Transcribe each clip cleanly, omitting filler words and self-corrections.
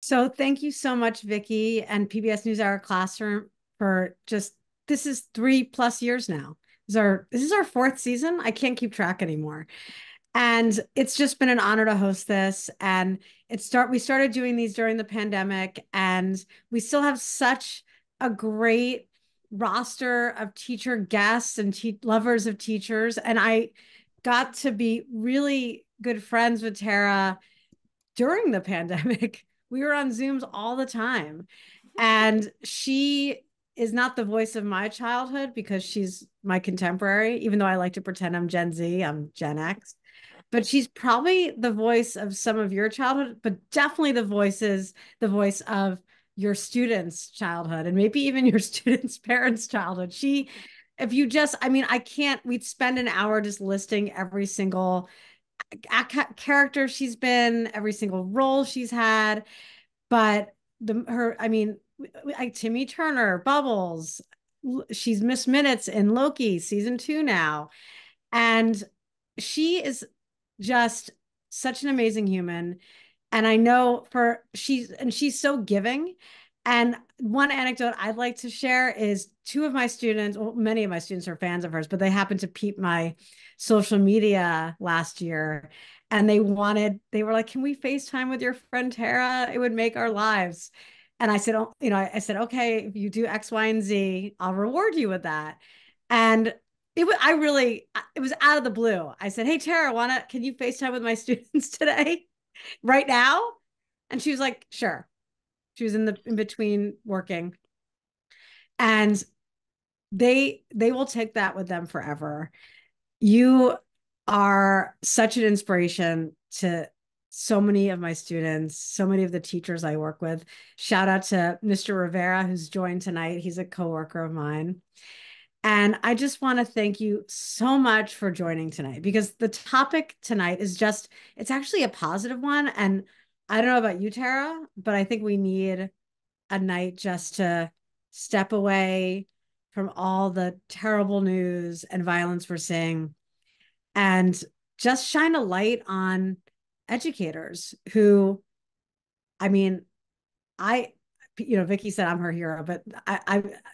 So thank you so much, Vicky and PBS NewsHour Classroom for just this is 3+ years now. This is our fourth season. I can't keep track anymore. And it's just been an honor to host this. And we started doing these during the pandemic, and we still have such a great roster of teacher guests and lovers of teachers. And I got to be really good friends with Tara during the pandemic. We were on Zooms all the time. And she is not the voice of my childhood because she's my contemporary, even though I like to pretend I'm Gen Z, I'm Gen X. But she's probably the voice of some of your childhood, but definitely the voice of your students' childhood and maybe even your students' parents' childhood. If you just, I mean, I can't, we'd spend an hour just listing every single character she's been, every single role she's had. But I mean, like Timmy Turner, Bubbles, she's Miss Minutes in Loki season 2 now. And she is just such an amazing human. And I know she's so giving. And one anecdote I'd like to share is two of my students, well, many of my students are fans of hers, but they happened to peep my social media last year. And they were like, can we FaceTime with your friend Tara? It would make our lives. And I said, oh, I said, okay, if you do X, Y, and Z, I'll reward you with that. And it was out of the blue. I said, hey, Tara, can you FaceTime with my students today, right now? And she was like, sure. She was in between working. And they will take that with them forever. You are such an inspiration to so many of my students, so many of the teachers I work with. Shout out to Mr. Rivera, who's joined tonight. He's a coworker of mine. And I just want to thank you so much for joining tonight, because the topic tonight it's actually a positive one. And I don't know about you, Tara, but I think we need a night just to step away from all the terrible news and violence we're seeing and just shine a light on educators who, I mean, I, Vicky said I'm her hero, but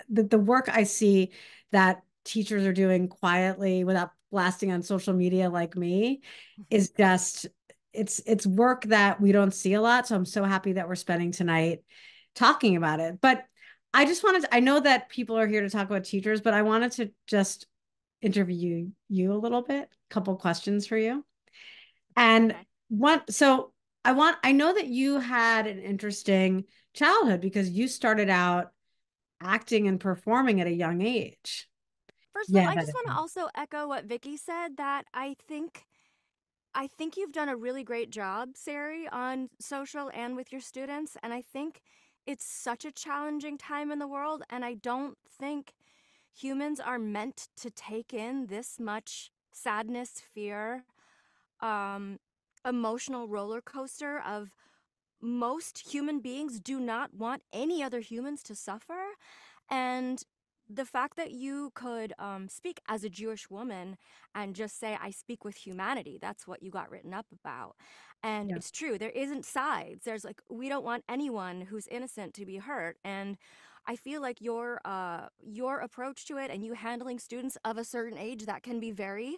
the work I see that teachers are doing quietly without blasting on social media like me is just, it's work that we don't see a lot. So I'm so happy that we're spending tonight talking about it. But I know that people are here to talk about teachers, but I wanted to just interview you a little bit, a couple questions for you. And Okay. so I know that you had an interesting childhood because you started out acting and performing at a young age. First of all, Yeah, I that just want to also echo what Vicky said that I think you've done a really great job, Sari, on social and with your students. And I think it's such a challenging time in the world. And I don't think humans are meant to take in this much sadness, fear, um, emotional roller coaster of most human beings do not want any other humans to suffer. And the fact that you could speak as a Jewish woman and just say, I speak with humanity, that's what you got written up about. And yeah. it's true, there isn't sides. There's like, we don't want anyone who's innocent to be hurt. And I feel like your approach to it and you handling students of a certain age that can be very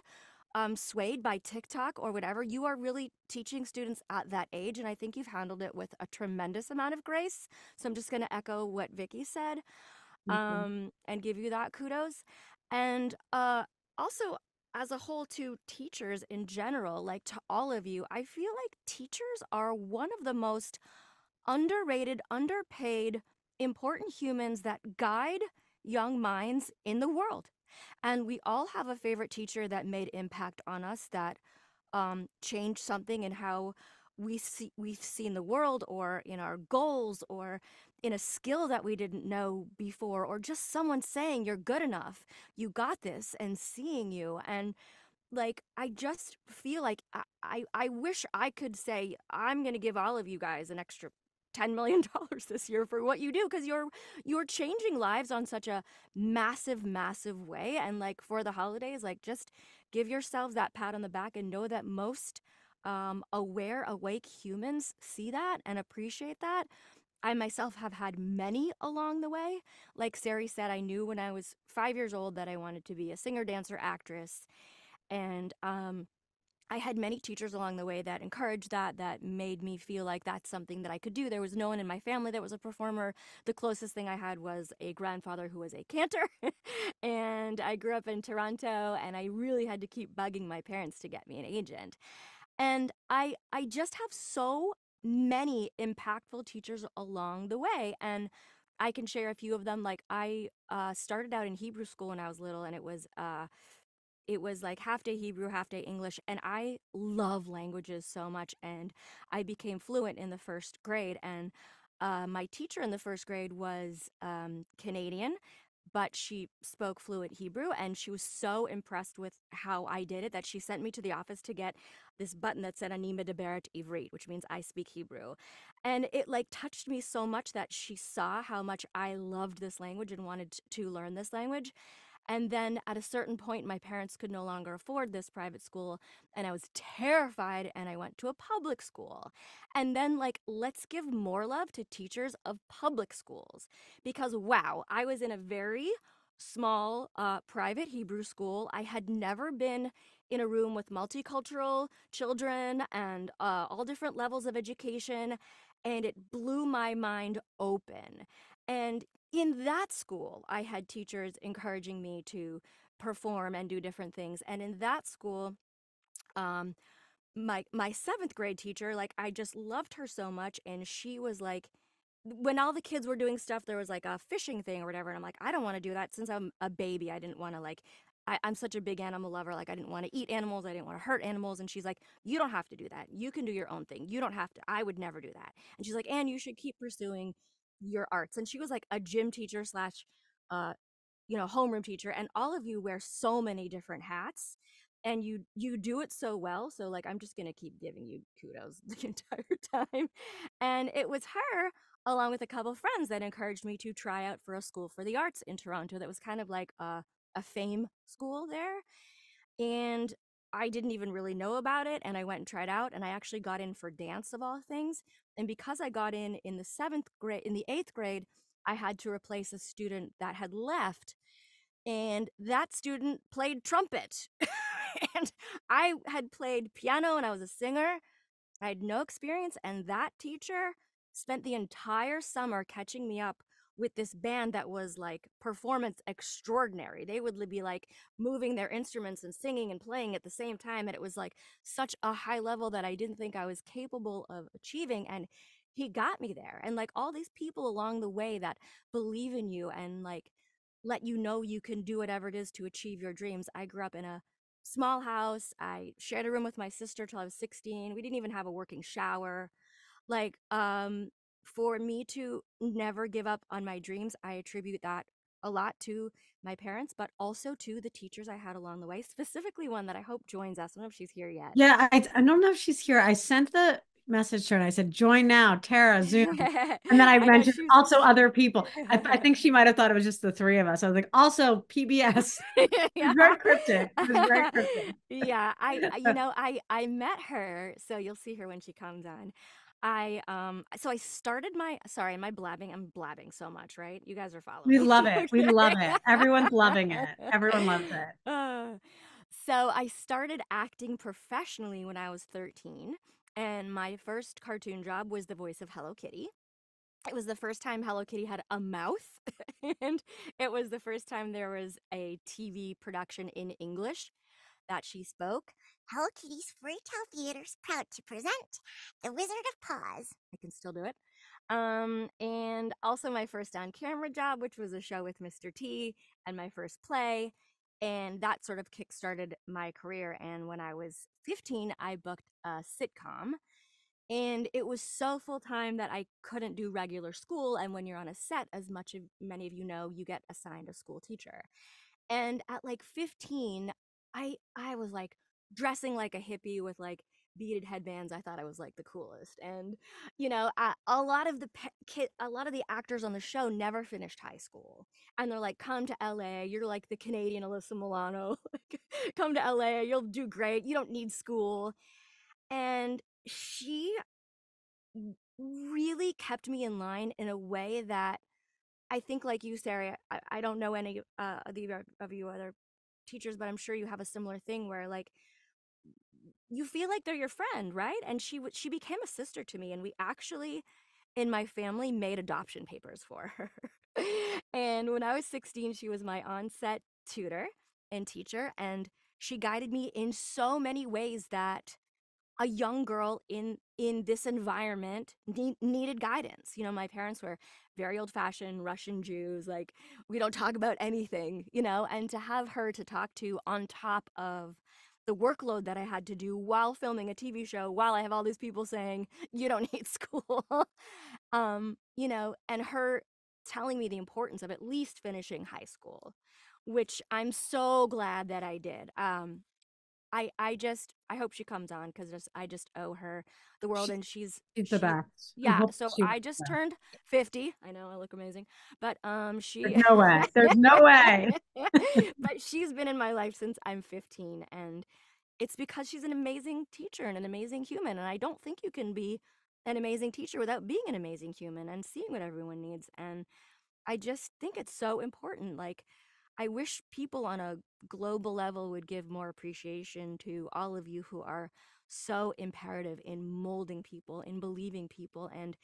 swayed by TikTok or whatever, you are really teaching students at that age. And I think you've handled it with a tremendous amount of grace. So I'm just going to echo what Vicky said Thank you. and give you that kudos. And also, as a whole, to teachers in general, like to all of you, I feel like teachers are one of the most underrated, underpaid, important humans that guide young minds in the world. And we all have a favorite teacher that made impact on us, that changed something in how we've seen the world, or in our goals, or in a skill that we didn't know before, or just someone saying you're good enough, you got this, and seeing you. And like, I just feel like I wish I could say I'm gonna give all of you guys an extra $10 million this year for what you do, because you're changing lives on such a massive, massive way. And like, for the holidays, like, just give yourselves that pat on the back and know that most aware, awake humans see that and appreciate that. I myself have had many along the way. Like Sari said, I knew when I was 5 years old that I wanted to be a singer, dancer, actress. And I had many teachers along the way that encouraged that, that made me feel like that's something that I could do. There was no one in my family that was a performer. The closest thing I had was a grandfather who was a cantor. And I grew up in Toronto, and I really had to keep bugging my parents to get me an agent. And I just have so many impactful teachers along the way, and I can share a few of them. Like I started out in Hebrew school when I was little, and it was like half day Hebrew, half day English, and I love languages so much. And I became fluent in the first grade. And my teacher in the first grade was Canadian, but she spoke fluent Hebrew, and she was so impressed with how I did it that she sent me to the office to get this button that said "Ani medaberet Ivrit," which means I speak Hebrew. And it like touched me so much that she saw how much I loved this language and wanted to learn this language. And then at a certain point, my parents could no longer afford this private school, and I was terrified, and I went to a public school. And then, like, let's give more love to teachers of public schools because, wow, I was in a very small private Hebrew school. I had never been in a room with multicultural children and all different levels of education, and it blew my mind open. And in that school, I had teachers encouraging me to perform and do different things. And in that school, um, my seventh grade teacher, like I just loved her so much, and she was like, when all the kids were doing stuff, there was like a fishing thing or whatever, and I'm like, I don't want to do that. Since I'm a baby, I didn't want to like. I'm such a big animal lover. Like, I didn't want to eat animals. I didn't want to hurt animals. And she's like, you don't have to do that. You can do your own thing. You don't have to. I would never do that. And she's like, and you should keep pursuing your arts. And she was like a gym teacher slash uh, homeroom teacher, and all of you wear so many different hats, and you do it so well. So like I'm just gonna keep giving you kudos the entire time. And it was her, along with a couple of friends, that encouraged me to try out for a school for the arts in Toronto that was kind of like a fame school there. And I didn't even really know about it, and I went and tried out, and I actually got in for dance of all things. And because I got in the seventh grade, in the eighth grade, I had to replace a student that had left, and that student played trumpet. And I had played piano and I was a singer. I had no experience, and that teacher spent the entire summer catching me up with this band that was like performance extraordinary. They would be like moving their instruments and singing and playing at the same time. And it was like such a high level that I didn't think I was capable of achieving. And he got me there. And like all these people along the way that believe in you and like let you know you can do whatever it is to achieve your dreams. I grew up in a small house. I shared a room with my sister till I was 16. We didn't even have a working shower. Like, for me to never give up on my dreams, I attribute that a lot to my parents, but also to the teachers I had along the way, specifically one that I hope joins us. I don't know if she's here yet. Yeah, I don't know if she's here. I sent the message to her and I said, join now, Tara, Zoom. And then I I know mentioned she's also other people. I think she might have thought it was just the three of us. I was like, also PBS. It was yeah. very cryptic. It was very cryptic. Yeah, I met her, so you'll see her when she comes on. So I started my sorry, am I blabbing? I'm blabbing so much, right? You guys are We following. love it. We love Okay. it. Everyone's loving it. Everyone loves it. Uh, so I started acting professionally when I was 13, and my first cartoon job was the voice of Hello Kitty. It was the first time Hello Kitty had a mouth, and it was the first time there was a TV production in English that she spoke. Hello Kitty's Fairy Tale Theater's proud to present The Wizard of Paws. I can still do it. And also my first on camera job, which was a show with Mr. T, and my first play. And that sort of kickstarted my career. And when I was 15, I booked a sitcom, and it was so full time that I couldn't do regular school. And when you're on a set, as much of many of you know, you get assigned a school teacher. And at like 15, I was like dressing like a hippie with like beaded headbands. I thought I was like the coolest. And a lot of a lot of the actors on the show never finished high school, and they're like, come to LA, you're like the Canadian Alyssa Milano. Like, come to LA, you'll do great, you don't need school. And she really kept me in line in a way that I think, like you, Sarah, I don't know any of you other teachers, but I'm sure you have a similar thing where like you feel like they're your friend, right? And she became a sister to me, and we actually in my family made adoption papers for her. And when I was 16, she was my onset tutor and teacher, and she guided me in so many ways that a young girl in this environment needed guidance. You know, my parents were very old fashioned Russian Jews, like we don't talk about anything, you know, and to have her to talk to on top of the workload that I had to do while filming a TV show, while I have all these people saying you don't need school, you know, and her telling me the importance of at least finishing high school, which I'm so glad that I did. I hope she comes on because I just owe her the world, She, and she's the she best. I yeah. hope So she was I the just best. turned 50. I know I look amazing, but There's she no way. There's no way. but she's been in my life since I'm 15, and it's because she's an amazing teacher and an amazing human, and I don't think you can be an amazing teacher without being an amazing human and seeing what everyone needs. And I just think it's so important. Like, I wish people on a global level would give more appreciation to all of you who are so imperative in molding people, in believing people. And,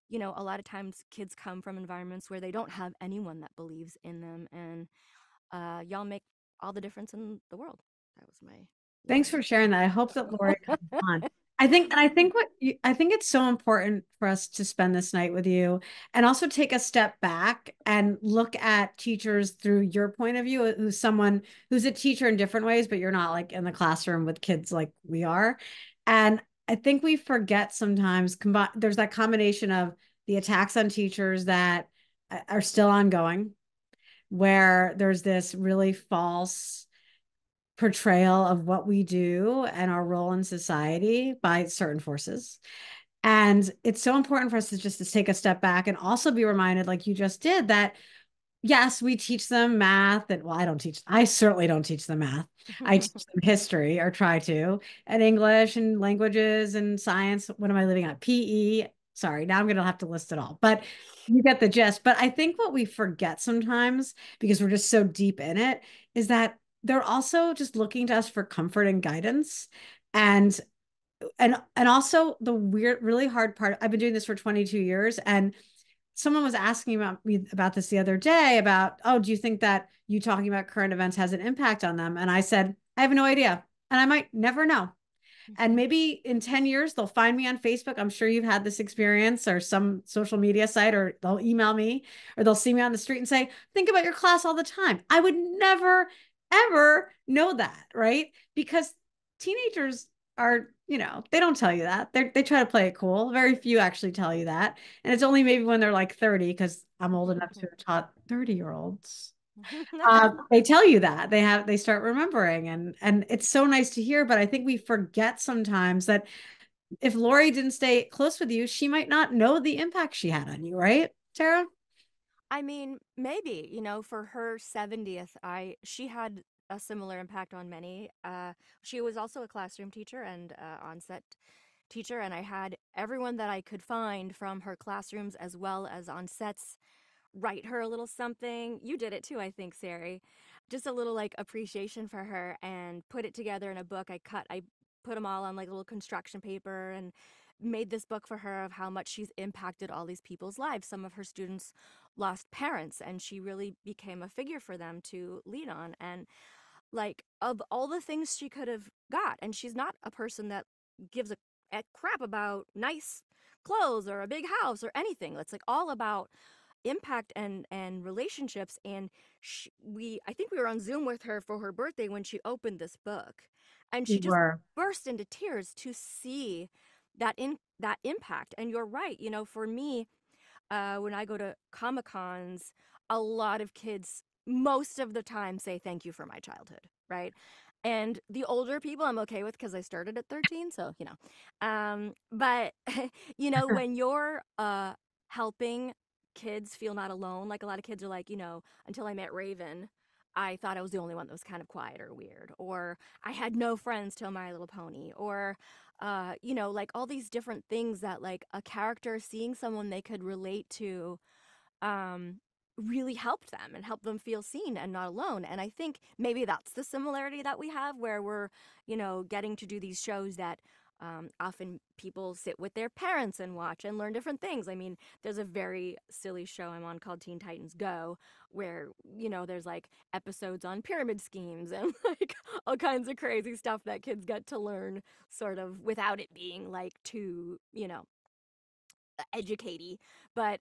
you know, a lot of times kids come from environments where they don't have anyone that believes in them. And y'all make all the difference in the world. That was my Thanks long. for sharing that. I hope that Lori comes on. I think it's so important for us to spend this night with you and also take a step back and look at teachers through your point of view, who's someone who's a teacher in different ways, but you're not like in the classroom with kids like we are. And I think we forget sometimes there's that combination of the attacks on teachers that are still ongoing, where there's this really false portrayal of what we do and our role in society by certain forces. And it's so important for us to just to take a step back and also be reminded, like you just did, that yes, we teach them math. And well, I certainly don't teach them math. I teach them history or try to, and English and languages and science. What am I living on? PE. Sorry, now I'm going to have to list it all, but you get the gist. But I think what we forget sometimes because we're just so deep in it is that they're also just looking to us for comfort and guidance. And and also the weird, really hard part. I've been doing this for 22 years, and someone was asking about me about this the other day about, oh, do you think that you talking about current events has an impact on them? And I said, I have no idea. And I might never know. And maybe in 10 years, they'll find me on Facebook. I'm sure you've had this experience or some social media site, or they'll email me or they'll see me on the street and say, think about your class all the time. I would never, ever know that, right? Because teenagers are, they don't tell you that. They try to play it cool. Very few actually tell you that. And it's only maybe when they're like 30, because I'm old enough to have taught 30-year-olds. They tell you that they start remembering, and it's so nice to hear. But I think we forget sometimes that if Lori didn't stay close with you, she might not know the impact she had on you, right, Tara? I mean, maybe, you know, for her 70th, she had a similar impact on many. She was also a classroom teacher and on-set teacher, and I had everyone that I could find from her classrooms as well as on sets write her a little something. You did it too, I think, Sari. Just a little like appreciation for her and put it together in a book. I put them all on like little construction paper and made this book for her of how much she's impacted all these people's lives. Some of her students lost parents, and she really became a figure for them to lean on. And like, of all the things she could have got, and she's not a person that gives a crap about nice clothes or a big house or anything. It's like all about impact and relationships. And we I think we were on Zoom with her for her birthday when she opened this book, and We she just were. burst into tears to see that impact. And you're right, you know, for me, when I go to Comic Cons, a lot of kids most of the time say thank you for my childhood, right? And the older people I'm okay with because I started at 13, so you know. But you know, when you're helping kids feel not alone, like a lot of kids are like, you know, until I met Raven, I thought I was the only one that was kind of quiet or weird, or I had no friends till My Little Pony, or like all these different things that like a character seeing someone they could relate to um, really helped them and helped them feel seen and not alone. And I think maybe that's the similarity that we have where we're, getting to do these shows that often people sit with their parents and watch and learn different things. I mean, there's a very silly show I'm on called Teen Titans Go, where, there's like episodes on pyramid schemes and like all kinds of crazy stuff that kids get to learn sort of without it being like too, educatey. But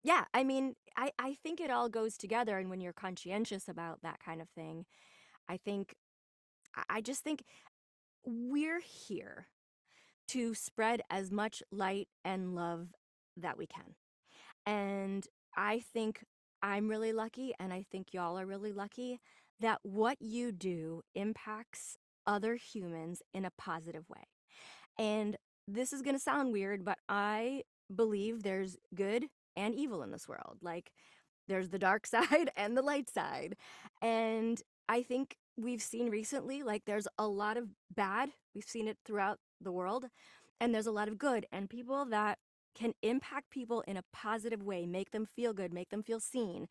yeah, I mean, I think it all goes together. And when you're conscientious about that kind of thing, I think, I just think we're here to spread as much light and love that we can. And I think I'm really lucky, and I think y'all are really lucky that what you do impacts other humans in a positive way. And this is going to sound weird, but I believe there's good and evil in this world. Like, there's the dark side and the light side. And I think we've seen recently, like, there's a lot of bad. We've seen it throughout the world. And there's a lot of good. And people that can impact people in a positive way, make them feel good, make them feel seen.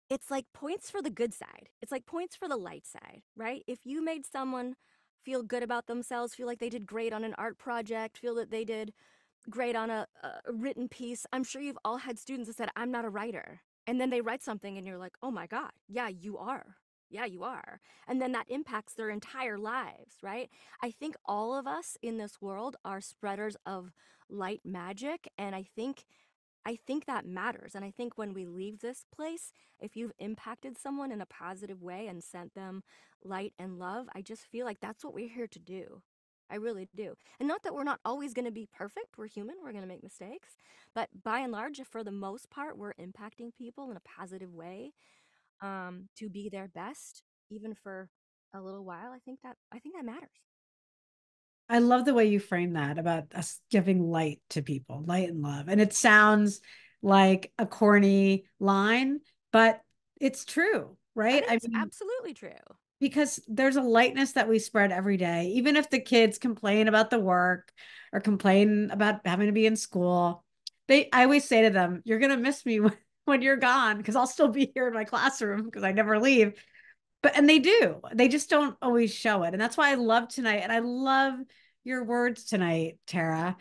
It's like points for the good side. It's like points for the light side, right? If you made someone feel good about themselves, feel like they did great on an art project, feel that they did great on a written piece. I'm sure you've all had students that said, I'm not a writer. And then they write something and you're like, oh my God, yeah, you are. Yeah, you are. And then that impacts their entire lives, right? I think all of us in this world are spreaders of light magic. And I think that matters. And I think when we leave this place, if you've impacted someone in a positive way and sent them light and love, I just feel like that's what we're here to do. I really do. And not that we're not always going to be perfect. We're human. We're going to make mistakes. But by and large, for the most part, we're impacting people in a positive way, to be their best, even for a little while. I think that matters. I love the way you frame that about us giving light to people, light and love. And it sounds like a corny line, but it's true, And right? I it's mean, absolutely true. because there's a lightness that we spread every day, even if the kids complain about the work or complain about having to be in school. I always say to them, you're going to miss me when you're gone because I'll still be here in my classroom because I never leave. And they do. They just don't always show it. And that's why I love tonight. And I love your words tonight, Tara.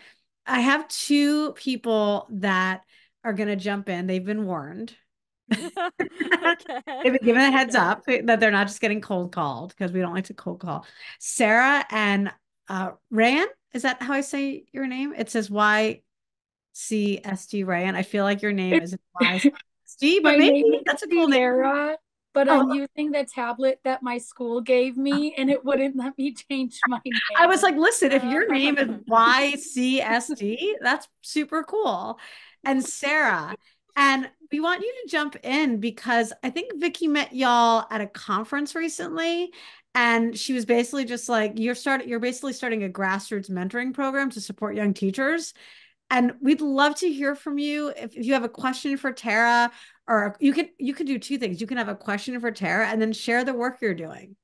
I have two people that are going to jump in. They've been warned. Okay. They've been given a heads Okay. up that they're not just getting cold called because we don't like to cold call. Sarah and Ryan, is that how I say your name? It says YCSD Ryan. I feel like your name isn't YCSD, but My maybe name is that's a cool name. Sierra, but Oh, I'm using the tablet that my school gave me, and it wouldn't let me change my I was name. like, listen, if your name is YCSD, that's super cool. And Sarah, and we want you to jump in because I think Vicky met y'all at a conference recently. And she was basically just like, you're basically starting a grassroots mentoring program to support young teachers. And we'd love to hear from you. If you have a question for Tara, or you could do two things. You can have a question for Tara and then share the work you're doing.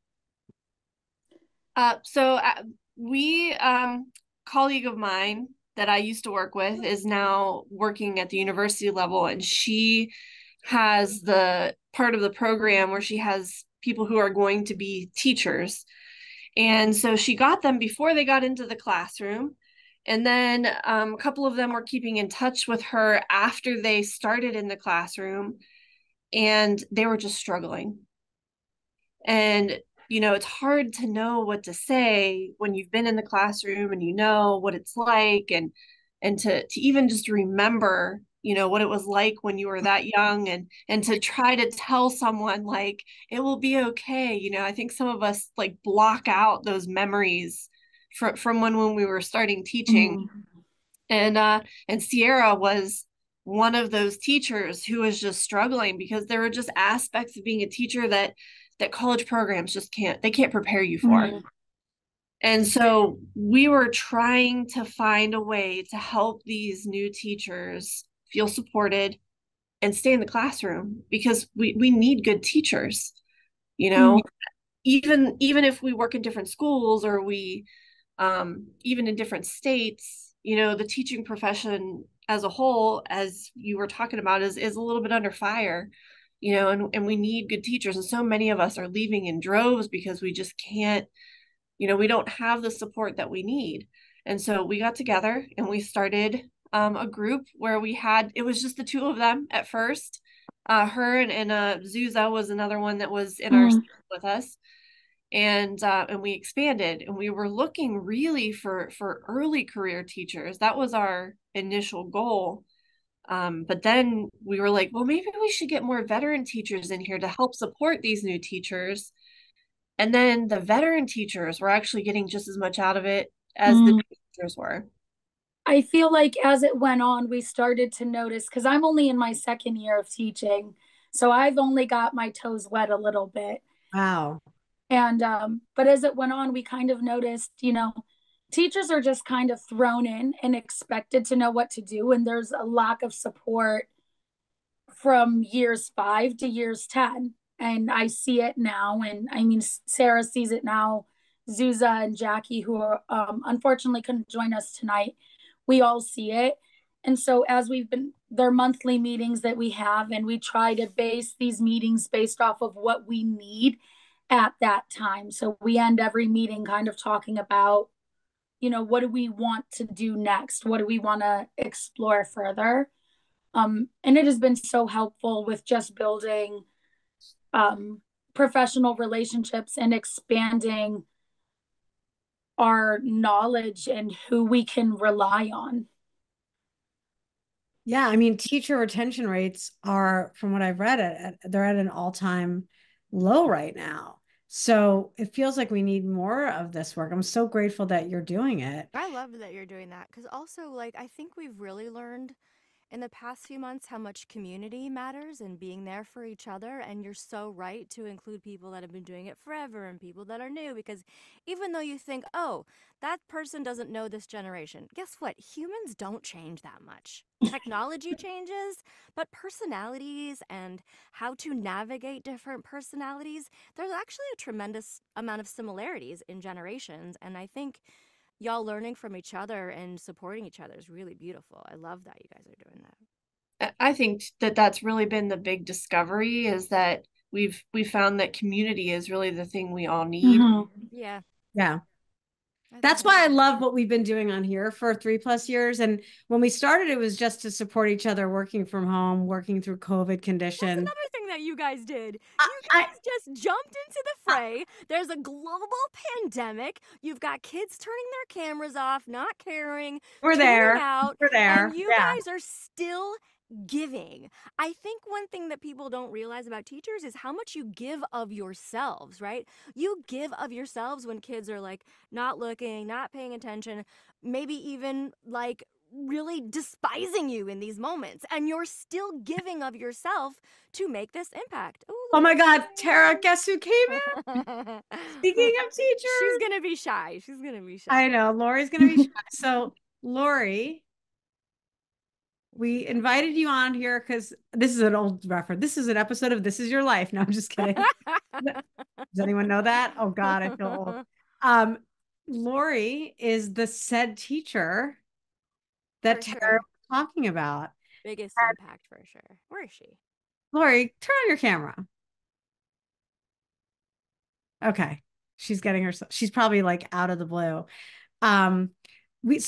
So we colleague of mine that I used to work with is now working at the university level, and she has the part of the program where she has people who are going to be teachers. And so she got them before they got into the classroom. And then a couple of them were keeping in touch with her after they started in the classroom, and they were just struggling. And, it's hard to know what to say when you've been in the classroom and you know what it's like, and to even just remember, what it was like when you were that young, and to try to tell someone like it will be okay. I think some of us like block out those memories from when we were starting teaching. Mhm. And Sierra was one of those teachers who was just struggling because there were just aspects of being a teacher that college programs just can't prepare you for. Mhm. And so we were trying to find a way to help these new teachers feel supported, and stay in the classroom because we need good teachers, you Mm. know, even if we work in different schools or we even in different states, you know, the teaching profession as a whole, as you were talking about, is a little bit under fire, you know, and we need good teachers. And so many of us are leaving in droves because we just can't, you know, we don't have the support that we need. And so we got together and we started a group where we had, it was just the two of them at first. Her and Zuza was another one that was in our Mm. with us, and we expanded, and we were looking really for early career teachers. That was our initial goal. But then we were like, well, maybe we should get more veteran teachers in here to help support these new teachers. And then the veteran teachers were actually getting just as much out of it as the Mm. new teachers were. I feel like as it went on, we started to notice because I'm only in my second year of teaching. So I've only got my toes wet a little bit. Wow. And, but as it went on, we kind of noticed, you know, teachers are just kind of thrown in and expected to know what to do. And there's a lack of support from years 5 to years 10. And I see it now. And I mean, Sarah sees it now. Zuza and Jackie, who are, unfortunately couldn't join us tonight, we all see it. And so, as we've been, there are monthly meetings that we have, and we try to base these meetings based off of what we need at that time. So, we end every meeting kind of talking about, you know, what do we want to do next? What do we want to explore further? And it has been so helpful with just building um, professional relationships and expanding our knowledge and who we can rely on. Yeah, I mean, teacher retention rates are, from what I've read, they're at an all-time low right now. So it feels like we need more of this work. I'm so grateful that you're doing it. I love that you're doing that because also, like, I think we've really learned in the past few months how much community matters and being there for each other. And you're so right to include people that have been doing it forever and people that are new, because even though you think, oh, that person doesn't know this generation, guess what? Humans don't change that much. Technology changes, but personalities and how to navigate different personalities, there's actually a tremendous amount of similarities in generations. And I think y'all learning from each other and supporting each other is really beautiful. I love that you guys are doing that. I think that that's really been the big discovery, is that we found that community is really the thing we all need. Mm-hmm. Yeah, Yeah. I think That's that's why I really love good. what we've been doing on here for 3+ years. And when we started, it was just to support each other, working from home, working through COVID That's condition. another thing that you guys did. I, You I, guys just jumped into the fray. There's a global pandemic. You've got kids turning their cameras off, not caring, we're tuning there. out, We're and there. you Yeah. guys are still giving. I think one thing that people don't realize about teachers is how much you give of yourselves, right? You give of yourselves when kids are like not looking, not paying attention, maybe even like really despising you in these moments, and you're still giving of yourself to make this impact. Oh, Oh look my at God, Tara, guess who came in? Lori. Speaking of She's teachers, gonna be shy. She's gonna be I shy. know Lori's going to be shy. So, Lori, we invited you on here because this is an old reference. This is an episode of This Is Your Life. No, I'm just kidding. Does anyone know that? Oh God, I feel old. Um, Lori is the said teacher that For Tara sure. was talking about. Biggest impact for sure. Where is she? Lori, turn on your camera. Okay. She's getting herself, she's probably like out of the blue. Um,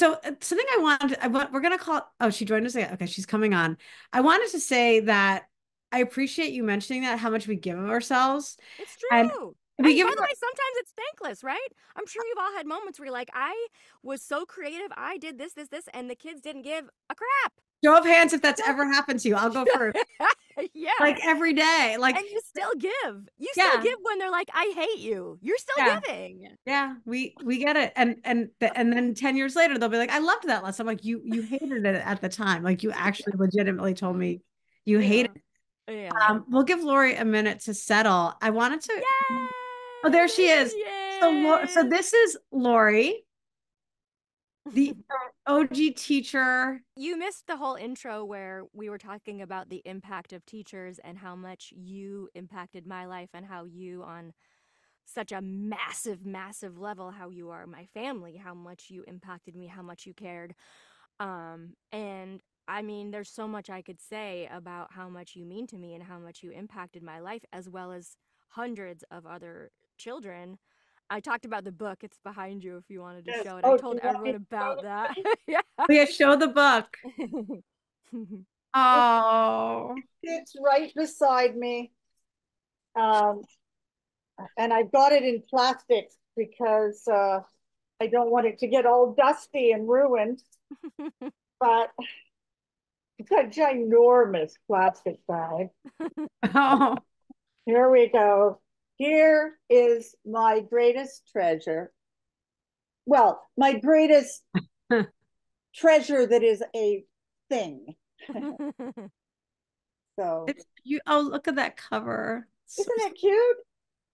something we're gonna call, oh, she joined us again. Okay, she's coming on. I wanted to say that I appreciate you mentioning that, how much we give of ourselves. It's And true. we And give by the way, sometimes it's thankless, right? I'm sure you've all had moments where you're like, I was so creative. I did this, this, this, and the kids didn't give a crap. show of hands if that's ever happened to you. I'll go first. Yeah. Like every day. Like, And you still give. You still yeah, give when they're like, I hate you. You're still yeah. giving. Yeah, we get it. And then 10 years later they'll be like, I loved that lesson. I'm like, you hated it at the time. Like you actually legitimately told me you hated Yeah. it. Yeah. We'll give Lori a minute to settle. I wanted to, oh, Yay! there she is. Yay! So this is Lori, the OG teacher. You missed the whole intro where we were talking about the impact of teachers and how much you impacted my life and how you, on such a massive, massive level, how you are my family, how much you impacted me, how much you cared. And I mean, there's so much I could say about how much you mean to me and how much you impacted my life, as well as hundreds of other children. I talked about the book. It's behind you if you wanted to Yes. show it. I Oh, do told you want me everyone to show about the that. page? Yeah. We show the book. Oh, It's right beside me. Um, and I've got it in plastic because I don't want it to get all dusty and ruined. But it's a ginormous plastic bag. oh. Here we go. Here is my greatest treasure. Well, my greatest treasure that is a thing. So, It's you. Oh, look at that cover. So, isn't it cute?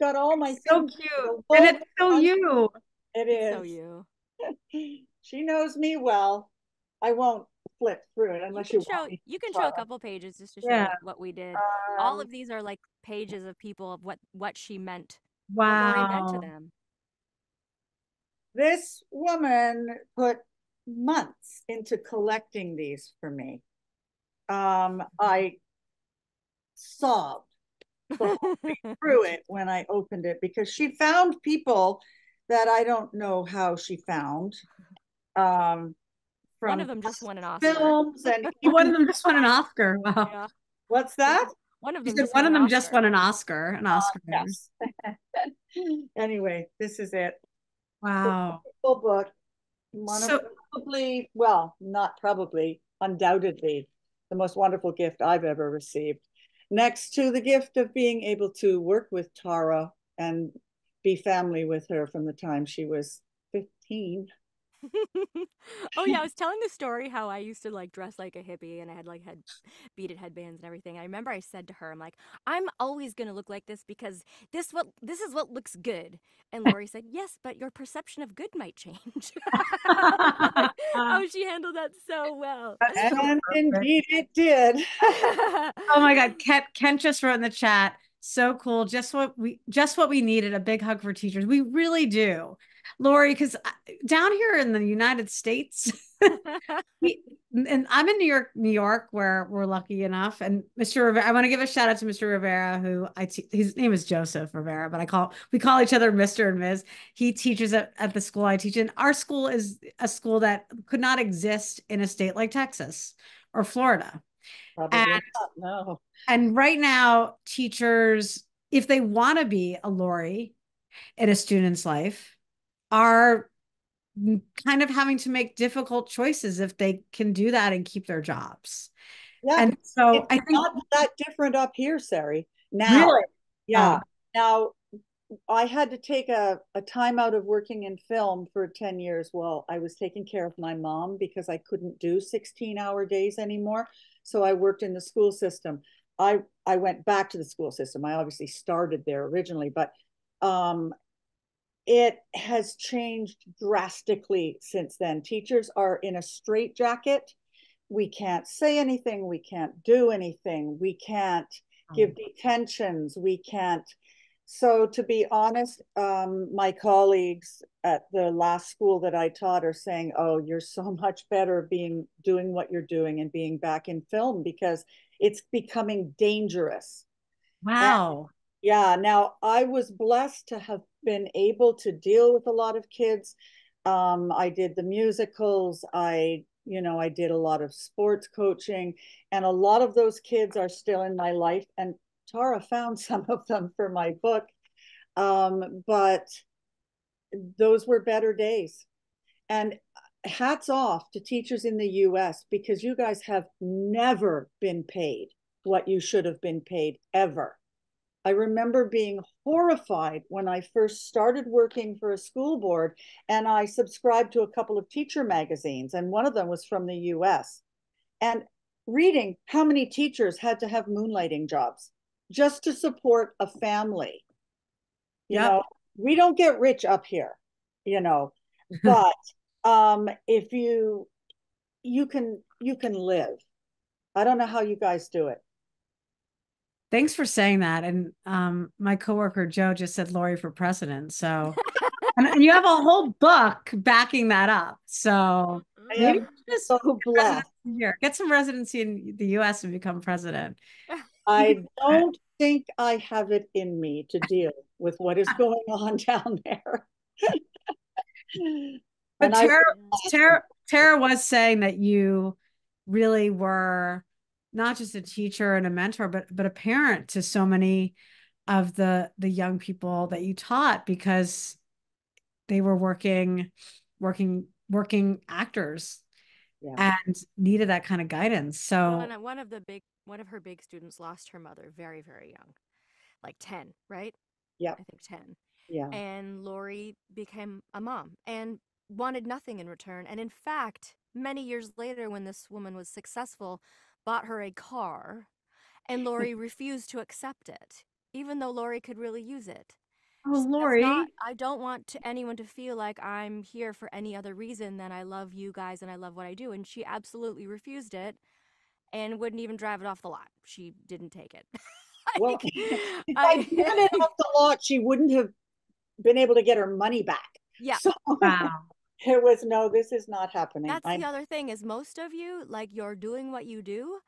Got all my so things. cute. The And logo it's so on you. it It's so is. you. She knows me well. I won't flip through it unless you want me You to, can show a Tara. couple pages just to Yeah. show what we did. All Um, of these are like pages of people of what she meant, what Lori meant to Wow. them. this woman put months into collecting these for me. I sobbed the whole way through it when I opened it because she found people that I don't know how she found. Um, One from of them just won an Oscar. films and One even of them just won an Oscar. Wow. Yeah. what's that? One of You them said just one won of an them just Oscar. won an Oscar winner. Yes. Anyway, this is it. Wow. Full book. One of So probably, well, not probably, undoubtedly, the most wonderful gift I've ever received. Next to the gift of being able to work with Tara and be family with her from the time she was 15. Oh yeah, I was telling the story how I used to like dress like a hippie and I had like beaded headbands and everything. I remember I said to her, I'm like, I'm always gonna look like this because this is what looks good. And Lori said, yes, but your perception of good might change. Like, oh, she handled that so well. that's so And perfect. indeed it did. Oh my God. Kent just wrote in the chat. So cool. Just what we needed. A big hug for teachers. We really do. Lori, because down here in the United States, we, and I'm in New York, where we're lucky enough. And Mr. Rivera, I want to give a shout out to Mr. Rivera, who his name is Joseph Rivera, but we call each other Mr. and Ms. He teaches at the school I teach, and our school is a school that could not exist in a state like Texas or Florida. Probably not, no. And right now, teachers, if they want to be a Lori in a student's life, are kind of having to make difficult choices if they can do that and keep their jobs. Yeah, And so it's I think not that different up here, Sari. Now, really, yeah. Now, I had to take a time out of working in film for 10 years while I was taking care of my mom because I couldn't do 16-hour days anymore. So I worked in the school system. I went back to the school system. I obviously started there originally, but it has changed drastically since then. Teachers are in a straitjacket. We can't say anything. We can't do anything. We can't give detentions. We can't. So, to be honest, my colleagues at the last school that I taught are saying, "Oh, you're so much better doing what you're doing and being back in film because it's becoming dangerous." And wow. yeah, now I was blessed to have been able to deal with a lot of kids. I did the musicals. I did a lot of sports coaching, and a lot of those kids are still in my life. And Tara found some of them for my book. But those were better days. And hats off to teachers in the US because you guys have never been paid what you should have been paid ever. I remember being horrified when I first started working for a school board and I subscribed to a couple of teacher magazines, and one of them was from the US. And reading how many teachers had to have moonlighting jobs just to support a family. You Yep. know, we don't get rich up here, you know, but if you you can live. I don't know how you guys do it. Thanks for saying that. And my coworker Joe just said Lori for president. So and you have a whole book backing that up. So I maybe am just so blessed. here, get some residency in the US and become president. I don't think I have it in me to deal with what is going on down there. But And I Tara was saying that you really were not just a teacher and a mentor, but a parent to so many of the young people that you taught because they were working actors yeah. and needed that kind of guidance. So Well, and one of her big students lost her mother very, very young, like 10, right? Yeah. I think 10. Yeah. And Lori became a mom and wanted nothing in return. And in fact, many years later, when this woman was successful, bought her a car, and Lori refused to accept it, even though Lori could really use it. oh, She said, that's not, Lori. I don't want anyone to feel like I'm here for any other reason than I love you guys and I love what I do. And she absolutely refused it and wouldn't even drive it off the lot. She didn't take it. Well, Like, if I'd given it I, off the lot, she wouldn't have been able to get her money back. yeah. So Wow. it was no, this is not happening. That's the other thing is most of you, like you're doing what you do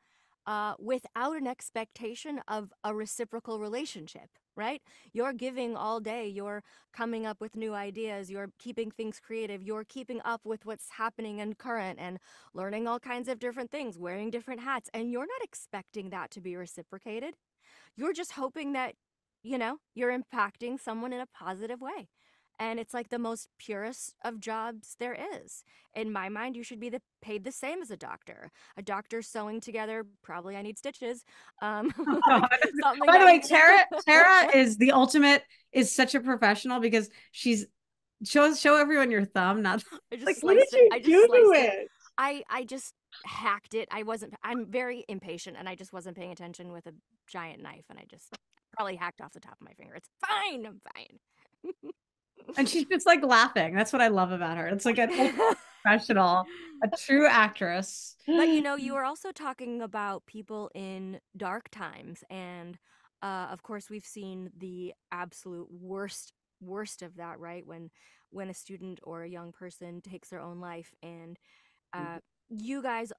without an expectation of a reciprocal relationship, right? You're giving all day. You're coming up with new ideas. You're keeping things creative. You're keeping up with what's happening and current and learning all kinds of different things, wearing different hats. And you're not expecting that to be reciprocated. You're just hoping that, you're impacting someone in a positive way. And it's like the most purest of jobs there is. In my mind, you should be paid the same as a doctor. A doctor sewing together, probably I need stitches. Like something By the way, that Tara is such a professional because she's show everyone your thumb, not I just like, what did sliced it. you I just do sliced to it. it? I just hacked it. I'm very impatient and I just wasn't paying attention with a giant knife and I just probably hacked off the top of my finger. It's fine. I'm fine. and she's just like laughing. That's what I love about her. It's like an professional, a true actress. But you were also talking about people in dark times, and of course, we've seen the absolute worst of that, right? When a student or a young person takes their own life, and uh, you guys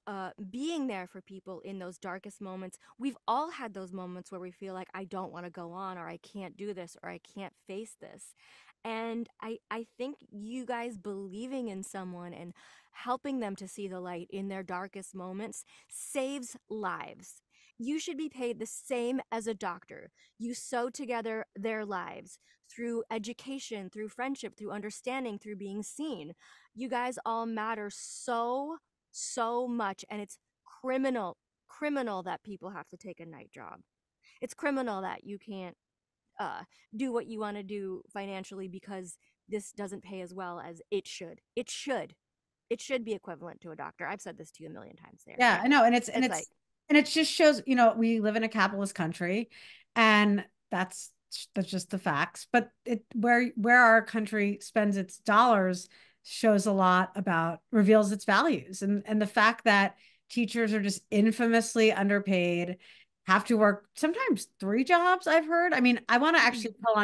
being there for people in those darkest moments. We've all had those moments where we feel like I don't want to go on, or I can't do this, or I can't face this. And I think you guys believing in someone and helping them to see the light in their darkest moments saves lives. You should be paid the same as a doctor. You sew together their lives through education, through friendship, through understanding, through being seen. You guys all matter so much, and it's criminal that people have to take a night job. It's criminal that you can't uh, do what you want to do financially because this doesn't pay as well as it should. It should be equivalent to a doctor. I've said this to you a million times there. Yeah, I know. It's like, And it just shows, we live in a capitalist country and that's just the facts. But where our country spends its dollars shows a lot about reveals its values. And the fact that teachers are just infamously underpaid, have to work sometimes 3 jobs, I've heard. I mean, I want to actually pull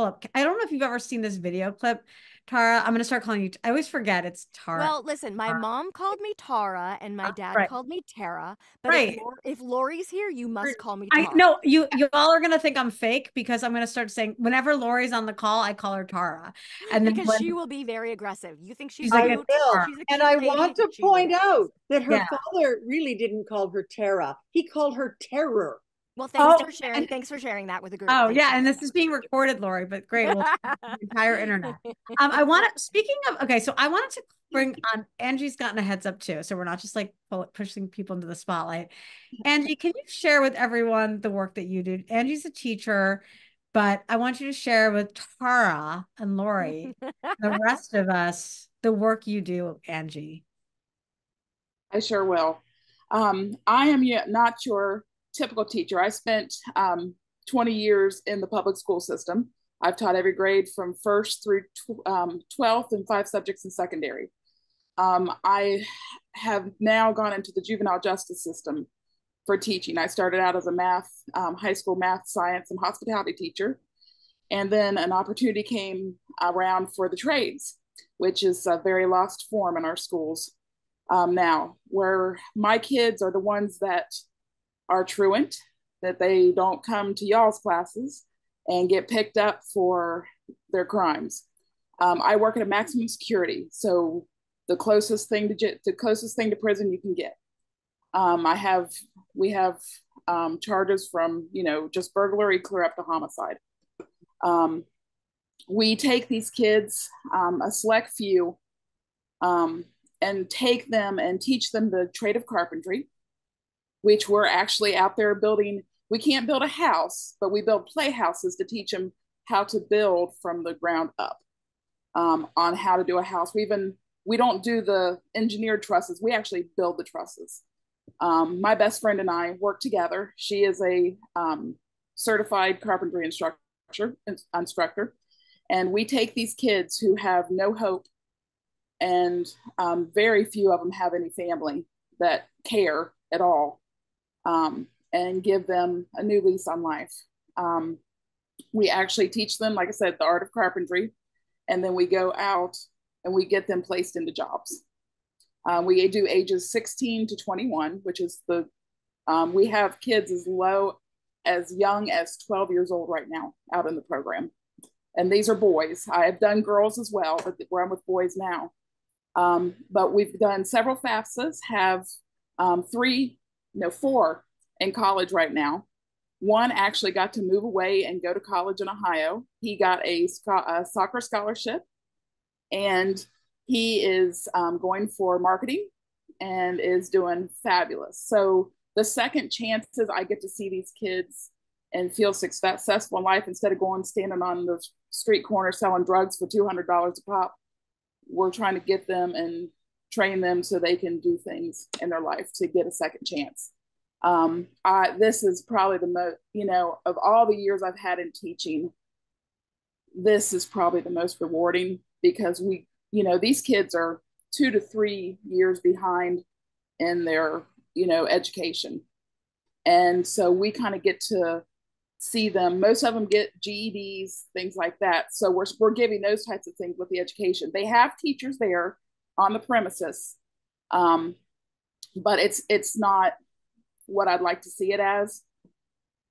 up. I don't know if you've ever seen this video clip, Tara. I'm gonna start calling you. I always forget it's Tara. well, listen, my mom called me Tara and my dad Right. called me Tara. But Right. if Lori's here, you must call me I Tara. know you all are gonna think I'm fake because I'm gonna start saying whenever Lori's on the call, I call her Tara. And then Because she will be very aggressive. You think she's she's like, I cute? will. She's a And cute I lady. want to She will point get out that her Yeah. father really didn't call her Tara. He called her Terror. Well, Oh, thanks for sharing that with the group. oh Thanks yeah, for and sharing this is being recorded, Lori, but great. We'll the entire internet. I want to, speaking of, okay, so I wanted to bring on, Angie's gotten a heads up too. So we're not just like pushing people into the spotlight. Angie, can you share with everyone the work that you do? Angie's a teacher, but I want you to share with Tara and Lori, the rest of us, the work you do, Angie. I sure will. I am not your typical teacher. I spent 20 years in the public school system. I've taught every grade from first through 12th and 5 subjects in secondary. I have now gone into the juvenile justice system for teaching. I started out as a high school math, science, and hospitality teacher. And then an opportunity came around for the trades, which is a very lost form in our schools now, where my kids are the ones that are truant, that they don't come to y'all's classes and get picked up for their crimes. I work at a maximum security, so the closest thing to prison you can get. We have charges from just burglary clear up to homicide. We take these kids, a select few, and take them and teach them the trade of carpentry, which we're actually out there building. We can't build a house, but we build playhouses to teach them how to build from the ground up, on how to do a house. We don't do the engineered trusses. We actually build the trusses. My best friend and I work together. She is a certified carpentry instructor, and we take these kids who have no hope, and very few of them have any family that care at all, and give them a new lease on life. We actually teach them, like I said, the art of carpentry, and then we go out and we get them placed into jobs. We do ages 16 to 21, which is we have kids as young as 12 years old right now out in the program. And these are boys. I have done girls as well, but I'm with boys now. But we've done several FAFSAs, have 4 in college right now. One actually got to move away and go to college in Ohio. He got a soccer scholarship, and he is going for marketing and is doing fabulous. So the second chances I get to see these kids and feel successful in life, instead of standing on the street corner selling drugs for $200 a pop, we're trying to get them and train them so they can do things in their life to get a second chance. This is probably the most, of all the years I've had in teaching, this is probably the most rewarding, because these kids are 2 to 3 years behind in their, education. And so we kind of get to see them. Most of them get GEDs, things like that. So we're giving those types of things with the education. They have teachers there on the premises, but it's not what I'd like to see it as.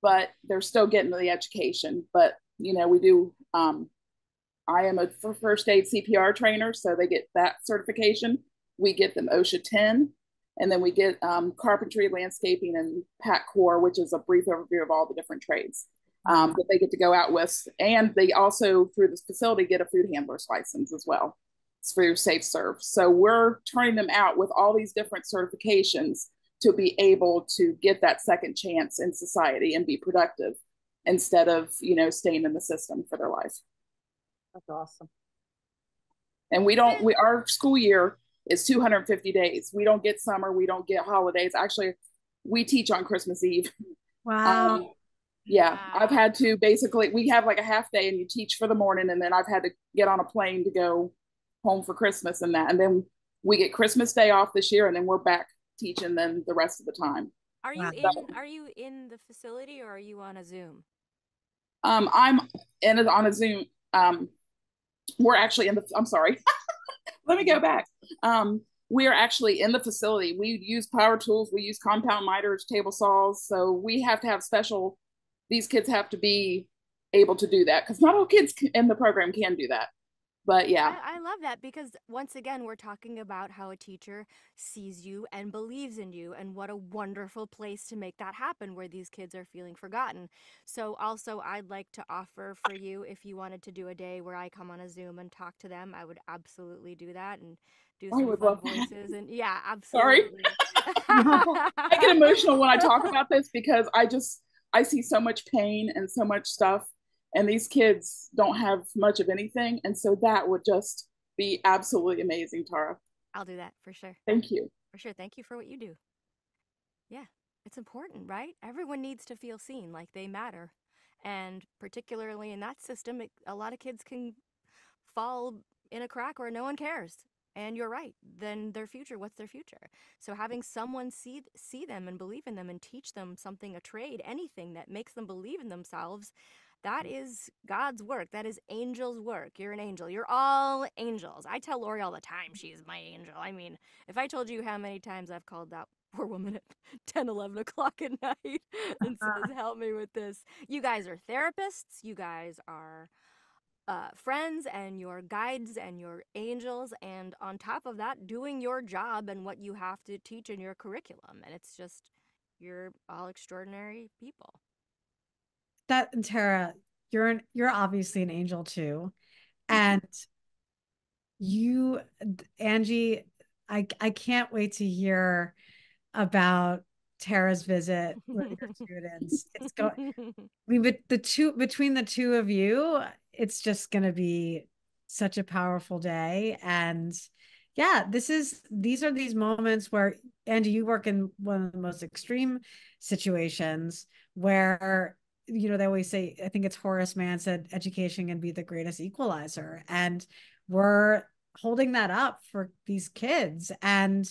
But they're still getting the education. But we do. I am a first aid CPR trainer, so they get that certification. We get them OSHA 10, and then we get carpentry, landscaping, and PAC Core, which is a brief overview of all the different trades that they get to go out with. And they also, through this facility, get a food handler's license as well. It's through Safe Serve. So we're turning them out with all these different certifications to be able to get that second chance in society and be productive, instead of, staying in the system for their life. That's awesome. And our school year is 250 days. We don't get summer. We don't get holidays. Actually, we teach on Christmas Eve. Wow. Yeah, I've had to we have like a half day and you teach for the morning, and then I've had to get on a plane to go home for Christmas and that. And then we get Christmas Day off this year, and then we're back teaching then the rest of the time. Are you in the facility, or are you on a Zoom? I'm on a Zoom. We're actually I'm sorry. Let me go back. We are actually in the facility. We use power tools. We use compound miters, table saws. So we have to have these kids have to be able to do that, because not all kids in the program can do that. But yeah. I love that, because once again, we're talking about how a teacher sees you and believes in you, and what a wonderful place to make that happen, where these kids are feeling forgotten. So also, I'd like to offer for you, if you wanted to do a day where I come on a Zoom and talk to them, I would absolutely do that, and do some fun voices. And yeah, absolutely. Sorry. I get emotional when I talk about this, because I see so much pain and so much stuff. And these kids don't have much of anything. And so that would just be absolutely amazing, Tara. I'll do that for sure. Thank you. For sure. Thank you for what you do. Yeah, it's important, right? Everyone needs to feel seen, like they matter. And particularly in that system, a lot of kids can fall in a crack where no one cares. And you're right. Then their future, what's their future? So having someone see them and believe in them and teach them something, a trade, anything that makes them believe in themselves, that is God's work. That is angels' work. You're an angel. You're all angels. I tell Lori all the time she's my angel. I mean, if I told you how many times I've called that poor woman at 10, 11 o'clock at night and says, help me with this. You guys are therapists. You guys are friends and your guides and your angels. And on top of that, doing your job and what you have to teach in your curriculum. And it's just, you're all extraordinary people. That and Tara, you're obviously an angel too. And you, Angie, I can't wait to hear about Tara's visit with your students. It's going, I mean, but between the two of you, it's just going to be such a powerful day. And yeah, these are these moments where, Andy, you work in one of the most extreme situations where, they always say, I think it's Horace Mann said, education can be the greatest equalizer. And we're holding that up for these kids. And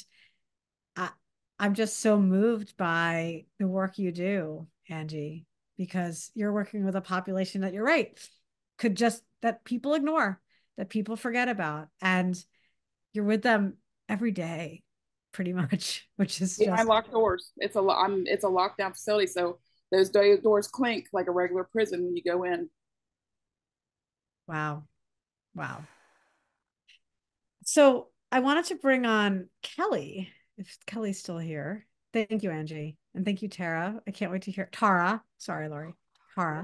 I, I'm just so moved by the work you do, Angie, because you're working with a population that you're right, that people ignore, that people forget about. And you're with them every day, pretty much, which is Behind just locked doors. It's a lockdown facility, so those doors clink like a regular prison when you go in. wow. Wow. So I wanted to bring on Kelly, if Kelly's still here. Thank you, Angie. And thank you, Tara. I can't wait to hear Tara. Sorry, Lori. Tara.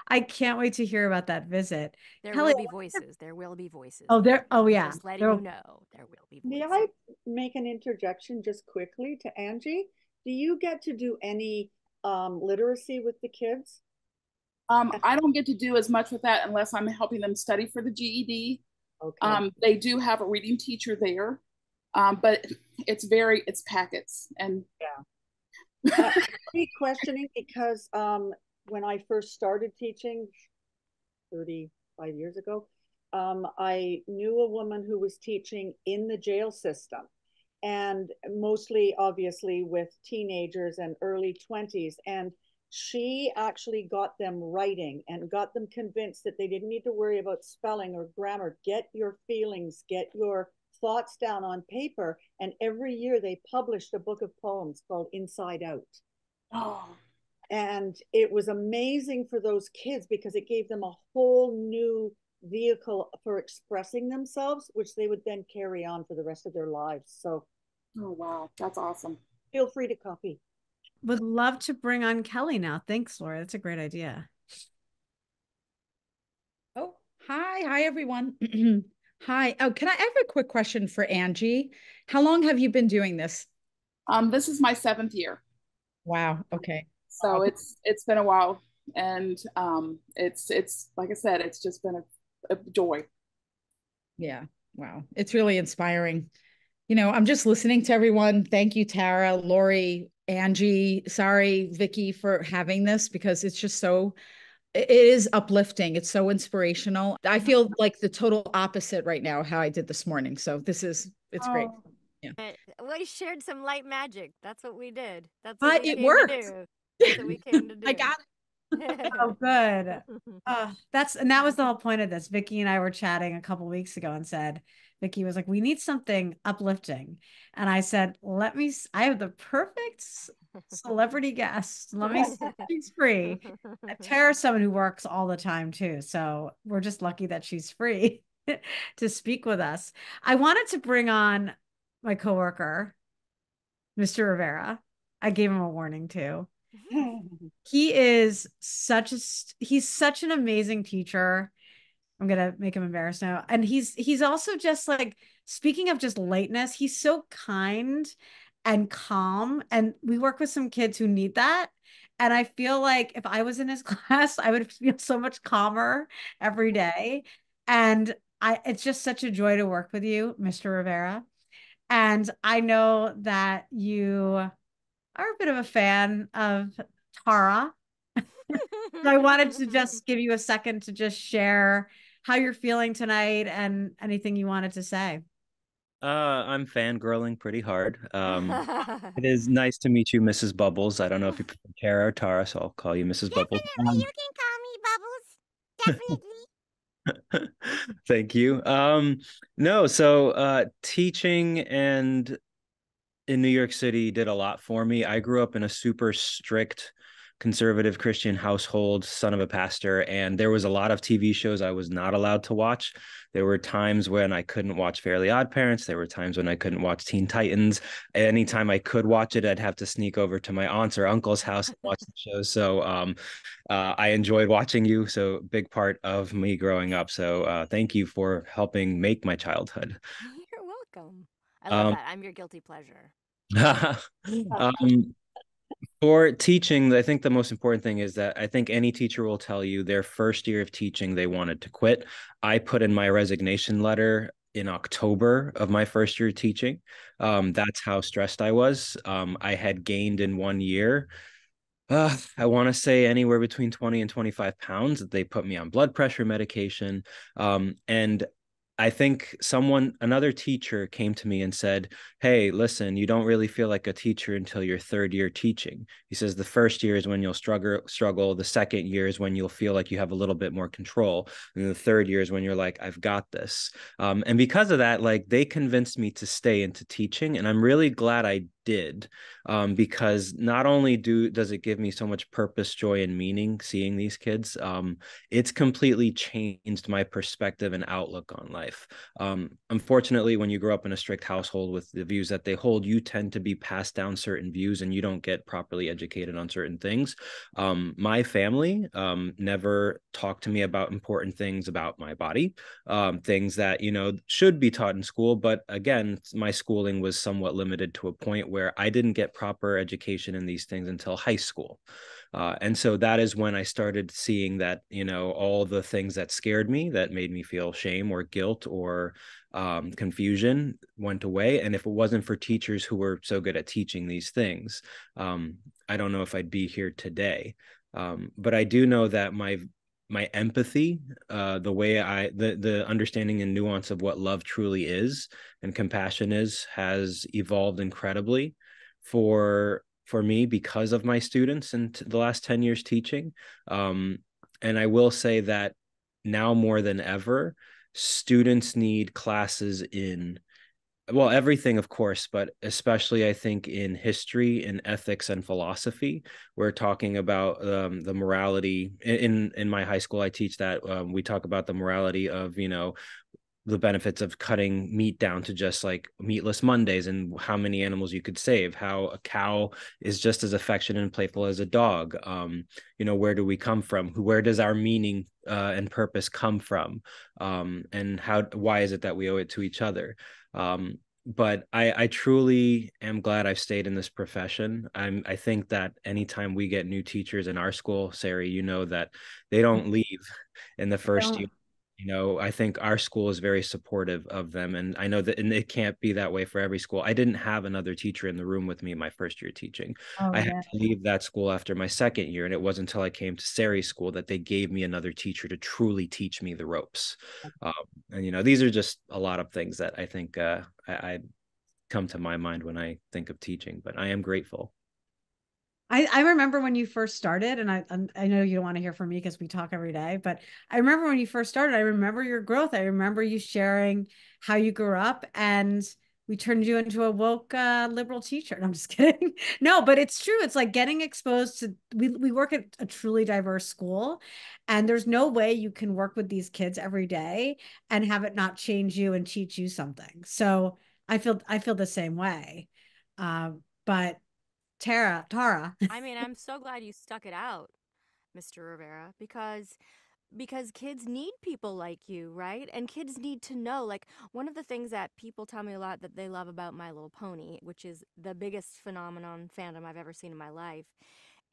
I can't wait to hear about that visit. There Kelly, will be voices. There will be voices. oh yeah. Just letting you know, there will be voices. May I make an interjection just quickly to Angie? Do you get to do any literacy with the kids? I don't get to do as much with that unless I'm helping them study for the GED. Okay. They do have a reading teacher there, but it's packets and Yeah. Questioning because when I first started teaching 35 years ago, I knew a woman who was teaching in the jail system and mostly obviously with teenagers and early 20s. And she actually got them writing and got them convinced that they didn't need to worry about spelling or grammar. Get your feelings, get your thoughts down on paper. And every year they published a book of poems called Inside Out. oh, And it was amazing for those kids because it gave them a whole new vehicle for expressing themselves, which they would then carry on for the rest of their lives. So, oh wow, that's awesome. Feel free to copy. Would love to bring on Kelly now. Thanks, Laura. That's a great idea. Oh, hi everyone. Hi. Oh, can I have a quick question for Angie? How long have you been doing this? This is my 7th year. Wow. Okay. So it's been a while, and it's like I said, it's just been a joy. Yeah. Wow. It's really inspiring. I'm just listening to everyone. Thank you, Tara, Lori, Angie. Sorry, Vicky, for having this because it's just it is uplifting. It's so inspirational. I feel like the total opposite right now, how I did this morning. So it's great. Yeah. We shared some light magic. That's what we did. That's what we It came worked. to do. That's what we came to do. I got it. Oh, good. That was the whole point of this. Vicky and I were chatting a couple weeks ago and said, Vicky was like, we need something uplifting. And I said, I have the perfect celebrity guest. Let me see if she's free. Tara's someone who works all the time too. So we're just lucky that she's free to speak with us. I wanted to bring on my coworker, Mr. Rivera. I gave him a warning too. He's such an amazing teacher. I'm gonna make him embarrassed now. And he's also just like, speaking of just lightness, he's so kind and calm. And we work with some kids who need that. And I feel like if I was in his class, I would feel so much calmer every day. And it's just such a joy to work with you, Mr. Rivera. And I know that you are a bit of a fan of Tara. So I wanted to just give you a second to just share how you're feeling tonight and anything you wanted to say. I'm fangirling pretty hard. It is nice to meet you, Mrs. Bubbles. I don't know if you prefer Tara or Tara, so I'll call you Mrs. Bubbles. Definitely, you can call me Bubbles. Definitely. Thank you. No, so teaching and in New York City did a lot for me. I grew up in a super strict conservative Christian household, son of a pastor, and there was a lot of TV shows I was not allowed to watch. There were times when I couldn't watch Fairly Odd Parents. There were times when I couldn't watch Teen Titans. Anytime I could watch it, I'd have to sneak over to my aunt's or uncle's house and watch the show. So I enjoyed watching you. So big part of me growing up. So thank you for helping make my childhood. You're welcome. I love Um, that. I'm your guilty pleasure. um, for teaching, I think the most important thing is that I think any teacher will tell you their first year of teaching, they wanted to quit. I put in my resignation letter in October of my first year of teaching. That's how stressed I was. I had gained in 1 year. I want to say anywhere between 20 and 25 pounds. They put me on blood pressure medication. And I think another teacher came to me and said, "Hey, listen, you don't really feel like a teacher until your third year teaching." He says the first year is when you'll struggle. The second year is when you'll feel like you have a little bit more control. And the third year is when you're like, "I've got this." And because of that, like they convinced me to stay into teaching. And I'm really glad I did, because not only does it give me so much purpose, joy, and meaning seeing these kids, it's completely changed my perspective and outlook on life. Unfortunately, when you grow up in a strict household with the views that they hold, you tend to be passed down certain views and you don't get properly educated on certain things. My family never talked to me about important things about my body, things that, should be taught in school. But again, my schooling was somewhat limited to a point where I didn't get proper education in these things until high school. And so that is when I started seeing that, all the things that scared me, that made me feel shame or guilt or confusion went away. And if it wasn't for teachers who were so good at teaching these things, I don't know if I'd be here today. But I do know that my empathy, the understanding and nuance of what love truly is and compassion has evolved incredibly for me because of my students and the last 10 years teaching. And I will say that now more than ever, students need classes in, well, everything, of course, but especially I think in history, in ethics and philosophy. We're talking about the morality in my high school. I teach that we talk about the morality of, the benefits of cutting meat down to just like meatless Mondays and how many animals you could save, how a cow is just as affectionate and playful as a dog. Where do we come from? Where does our meaning and purpose come from? And why is it that we owe it to each other? But I truly am glad I've stayed in this profession. I think that anytime we get new teachers in our school, Sari, that they don't leave in the first year. I think our school is very supportive of them. And I know that, and it can't be that way for every school. I didn't have another teacher in the room with me my first year teaching. Oh, I had yeah. to leave that school after my second year. And it wasn't until I came to Sari's school that they gave me another teacher to truly teach me the ropes. And, these are just a lot of things that I think I come to my mind when I think of teaching, but I am grateful. I remember when you first started, and I know you don't want to hear from me because we talk every day, but I remember when you first started, I remember your growth. I remember you sharing how you grew up, and we turned you into a woke liberal teacher. No, I'm just kidding. No, but it's true. It's like getting exposed to, we work at a truly diverse school, and there's no way you can work with these kids every day and have it not change you and teach you something. So I feel the same way. But Tara. I mean, I'm so glad you stuck it out, Mr. Rivera, because kids need people like you, right? And kids need to know, like, one of the things that people tell me a lot that they love about My Little Pony, which is the biggest phenomenon fandom I've ever seen in my life,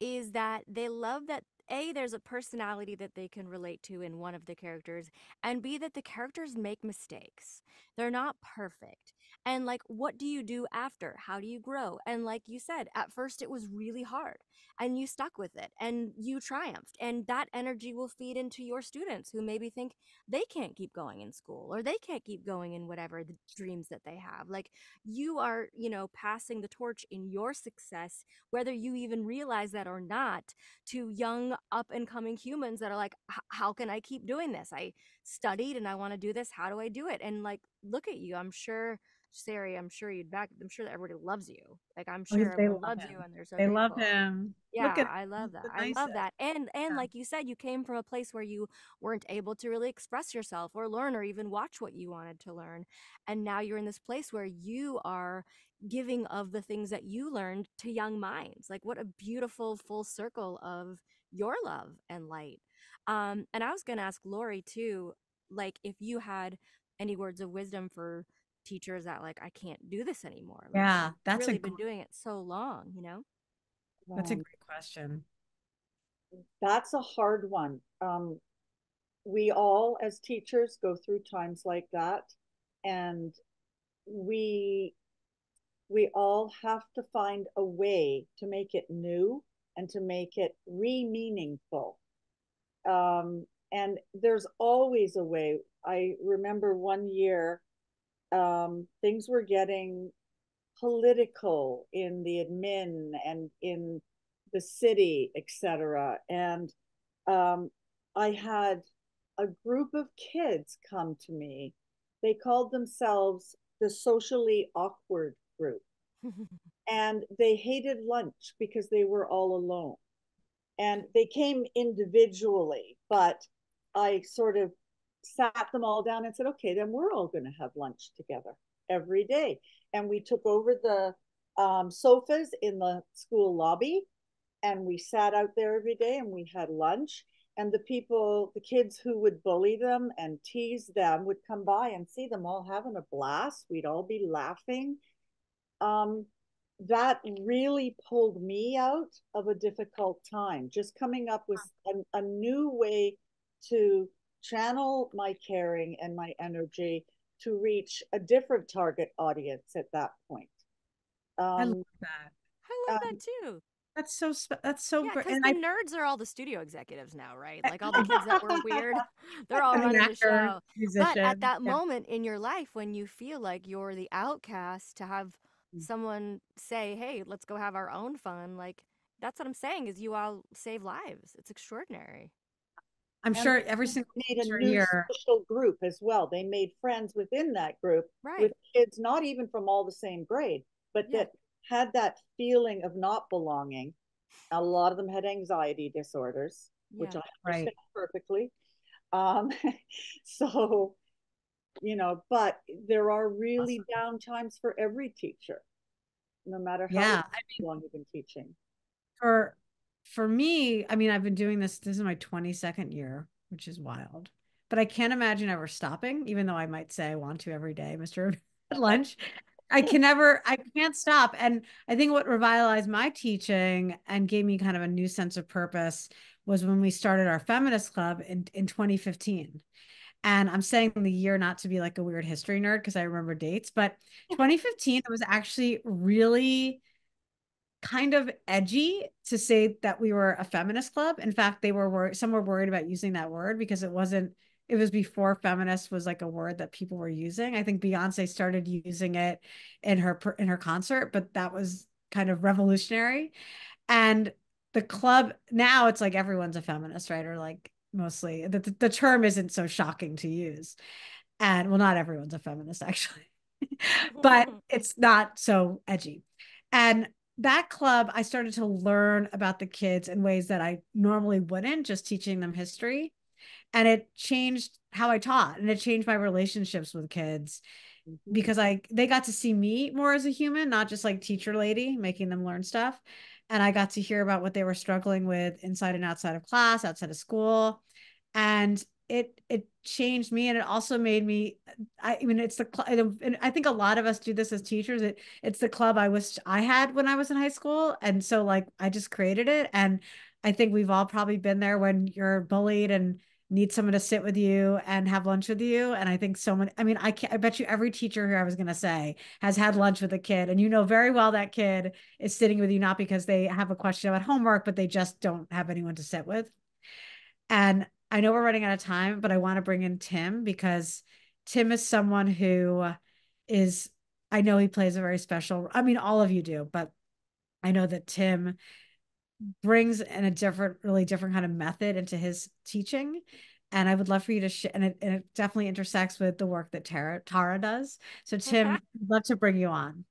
is that they love that A, there's a personality that they can relate to in one of the characters, and B, that the characters make mistakes. They're not perfect. And like, what do you do after? How do you grow? And like you said, at first it was really hard and you stuck with it and you triumphed. And that energy will feed into your students who maybe think they can't keep going in school or they can't keep going in whatever the dreams that they have. Like, you are, passing the torch in your success, whether you even realize that or not, to young up and coming humans that are like, how can I keep doing this? I studied and I want to do this. How do I do it? And like, look at you. I'm sure, Sari, I'm sure I'm sure that everybody loves you. Like, I'm Oh, sure they everyone love loves you him. and they're so They love grateful. him. Look Yeah, at I him. love that. The I love nicest. that. And Yeah. like you said, you came from a place where you weren't able to really express yourself or learn or even watch what you wanted to learn. And now you're in this place where you are giving of the things that you learned to young minds. Like, what a beautiful full circle of your love and light. And I was going to ask Lori too, like, if you had any words of wisdom for teachers that like, I can't do this anymore. Like, Yeah, you've really been doing it so long, that's a great question. That's a hard one. We all, as teachers, go through times like that, and we we all have to find a way to make it new and to make it re-meaningful. And there's always a way. I remember one year, things were getting political in the admin and in the city, etc. And um, I had a group of kids come to me. They called themselves the socially awkward group. know? And they hated lunch because they were all alone. And they came individually, but I sort of sat them all down and said, okay, then we're all going to have lunch together every day. And we took over the sofas in the school lobby and we sat out there every day and we had lunch. And the kids who would bully them and tease them would come by and see them all having a blast. We'd all be laughing. Um, that really pulled me out of a difficult time. Just coming up with a new way to channel my caring and my energy to reach a different target audience at that point. I love Um, that. I love that too. That's so Yeah, great. because And the I nerds are all the studio executives now, right? Like all the kids that were weird, they're all and the running the actor, show. But at musician. that Yeah. moment in your life when you feel like you're the outcast, to have someone say, hey, let's go have our own fun, like, that's what I'm saying is you all save lives. It's extraordinary. I'm and sure every single they made a teacher new here. social group as well. They made friends within that group with Right. kids not even from all the same grade, but Yeah. that had that feeling of not belonging. A lot of them had anxiety disorders, which Yeah. I Right. understand perfectly. Um, so, but there are really down times for every teacher, no matter how Yeah. long you've been teaching. For for me, I mean, I've been doing this is my 22nd year, which is wild. But I can't imagine ever stopping, even though I might say I want to every day, Mr. at lunch. I can't stop. And I think what revitalized my teaching and gave me kind of a new sense of purpose was when we started our feminist club in 2015. And I'm saying the year not to be like a weird history nerd because I remember dates, but 2015 was actually really kind of edgy to say that we were a feminist club. In fact, some were worried about using that word because it was before feminist was like a word that people were using. I think Beyonce started using it in her concert, but that was kind of revolutionary. And the club now it's like everyone's a feminist, right? Or like mostly the term isn't so shocking to use. And well, not everyone's a feminist actually, but it's not so edgy. And that club, I started to learn about the kids in ways that I normally wouldn't, just teaching them history. And it changed how I taught and it changed my relationships with kids Mm-hmm. because they got to see me more as a human, not just like teacher lady making them learn stuff. And I got to hear about what they were struggling with inside and outside of class, outside of school. And it changed me and it also made me I mean it's and I think a lot of us do this as teachers. It's the club I wish I had when I was in high school. And so like I just created it. And I think we've all probably been there when you're bullied and need someone to sit with you and have lunch with you. And I think so many, I mean, I bet you every teacher here, I was going to say, has had lunch with a kid, and you know very well that kid is sitting with you not because they have a question about homework, but they just don't have anyone to sit with. And I know we're running out of time, but I want to bring in Tim because Tim is someone who is, I know he plays a very special, I mean, all of you do, but I know that Tim brings in a different, really different kind of method into his teaching. And I would love for you to share, and it definitely intersects with the work that Tara does. So Tim, I'd love to bring you on.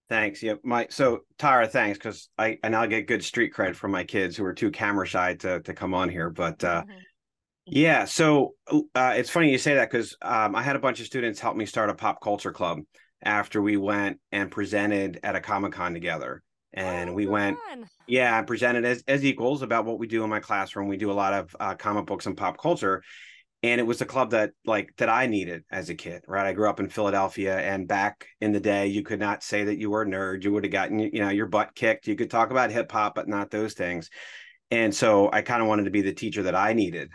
Thanks. Yeah, so Tara, thanks, because I now get good street cred from my kids who are too camera shy to come on here. But yeah, so it's funny you say that because I had a bunch of students help me start a pop culture club after we went and presented at a Comic-Con together. And we went, yeah, presented as equals about what we do in my classroom. We do a lot of comic books and pop culture. And it was a club that I needed as a kid, right? I grew up in Philadelphia, and back in the day, you could not say that you were a nerd. You would have gotten, your butt kicked. You could talk about hip hop, but not those things. And so I kind of wanted to be the teacher that I needed.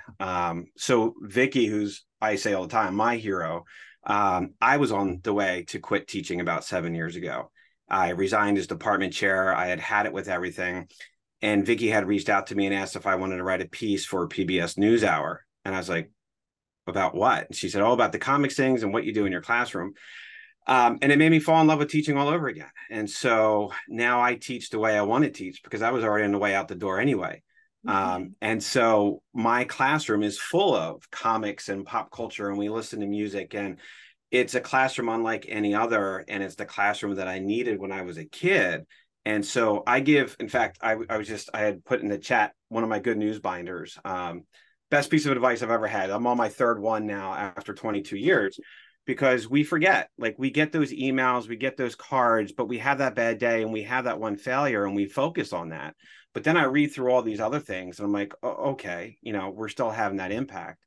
So Vicky, who's, I say all the time, my hero, I was on the way to quit teaching about 7 years ago. I resigned as department chair. I had it with everything. And Vicky had reached out to me and asked if I wanted to write a piece for PBS NewsHour. And I was like, about what? And she said, oh, about the comics things and what you do in your classroom. And it made me fall in love with teaching all over again. And so now I teach the way I want to teach because I was already on the way out the door anyway. And so my classroom is full of comics and pop culture, and we listen to music, and it's a classroom unlike any other. And it's the classroom that I needed when I was a kid. And so in fact, I had put in the chat one of my good news binders. Best piece of advice I've ever had. I'm on my third one now after 22 years, because we forget, we get those emails, we get those cards, but we have that bad day and we have that one failure and we focus on that. But then I read through all these other things and I'm like, oh, okay, we're still having that impact.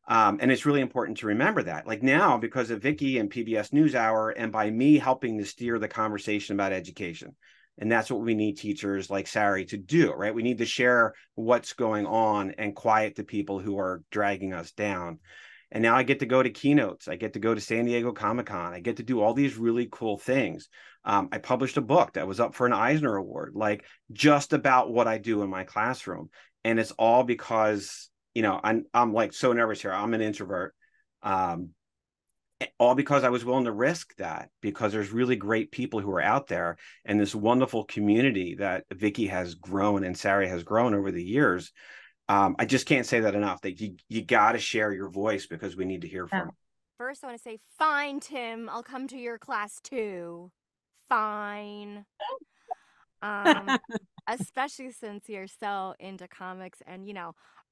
And it's really important to remember that. Now, because of Vicky and PBS NewsHour, and by me helping to steer the conversation about education. And that's what we need teachers like Sari to do, right? We need to share what's going on and quiet the people who are dragging us down. And now I get to go to keynotes. I get to go to San Diego Comic-Con. I get to do all these really cool things. I published a book that was up for an Eisner Award, just about what I do in my classroom. And it's all because, I'm so nervous here. I'm an introvert. All because I was willing to risk that, because there's really great people who are out there, and this wonderful community that Vicky has grown and Sari has grown over the years. I just can't say that enough, that you got to share your voice because we need to hear from. First, I want to say, fine, Tim, I'll come to your class too. Fine. Especially since you're so into comics, and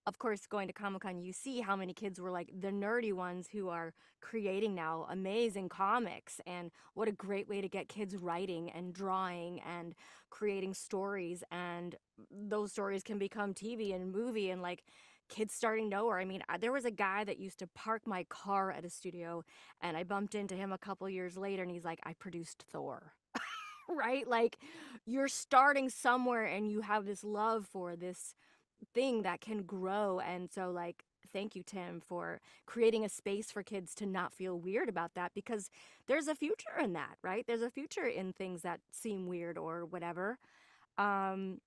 of course, going to Comic-Con, you see how many kids were the nerdy ones who are creating now amazing comics, and what a great way to get kids writing and drawing and creating stories, and those stories can become TV and movie, and kids starting nowhere. I mean, there was a guy that used to park my car at a studio, and I bumped into him a couple years later, and he's like, I produced Thor. Right? You're starting somewhere and you have this love for this thing that can grow. And so thank you, Tim, for creating a space for kids to not feel weird about that, because there's a future in that, right? There's a future in things that seem weird or whatever. And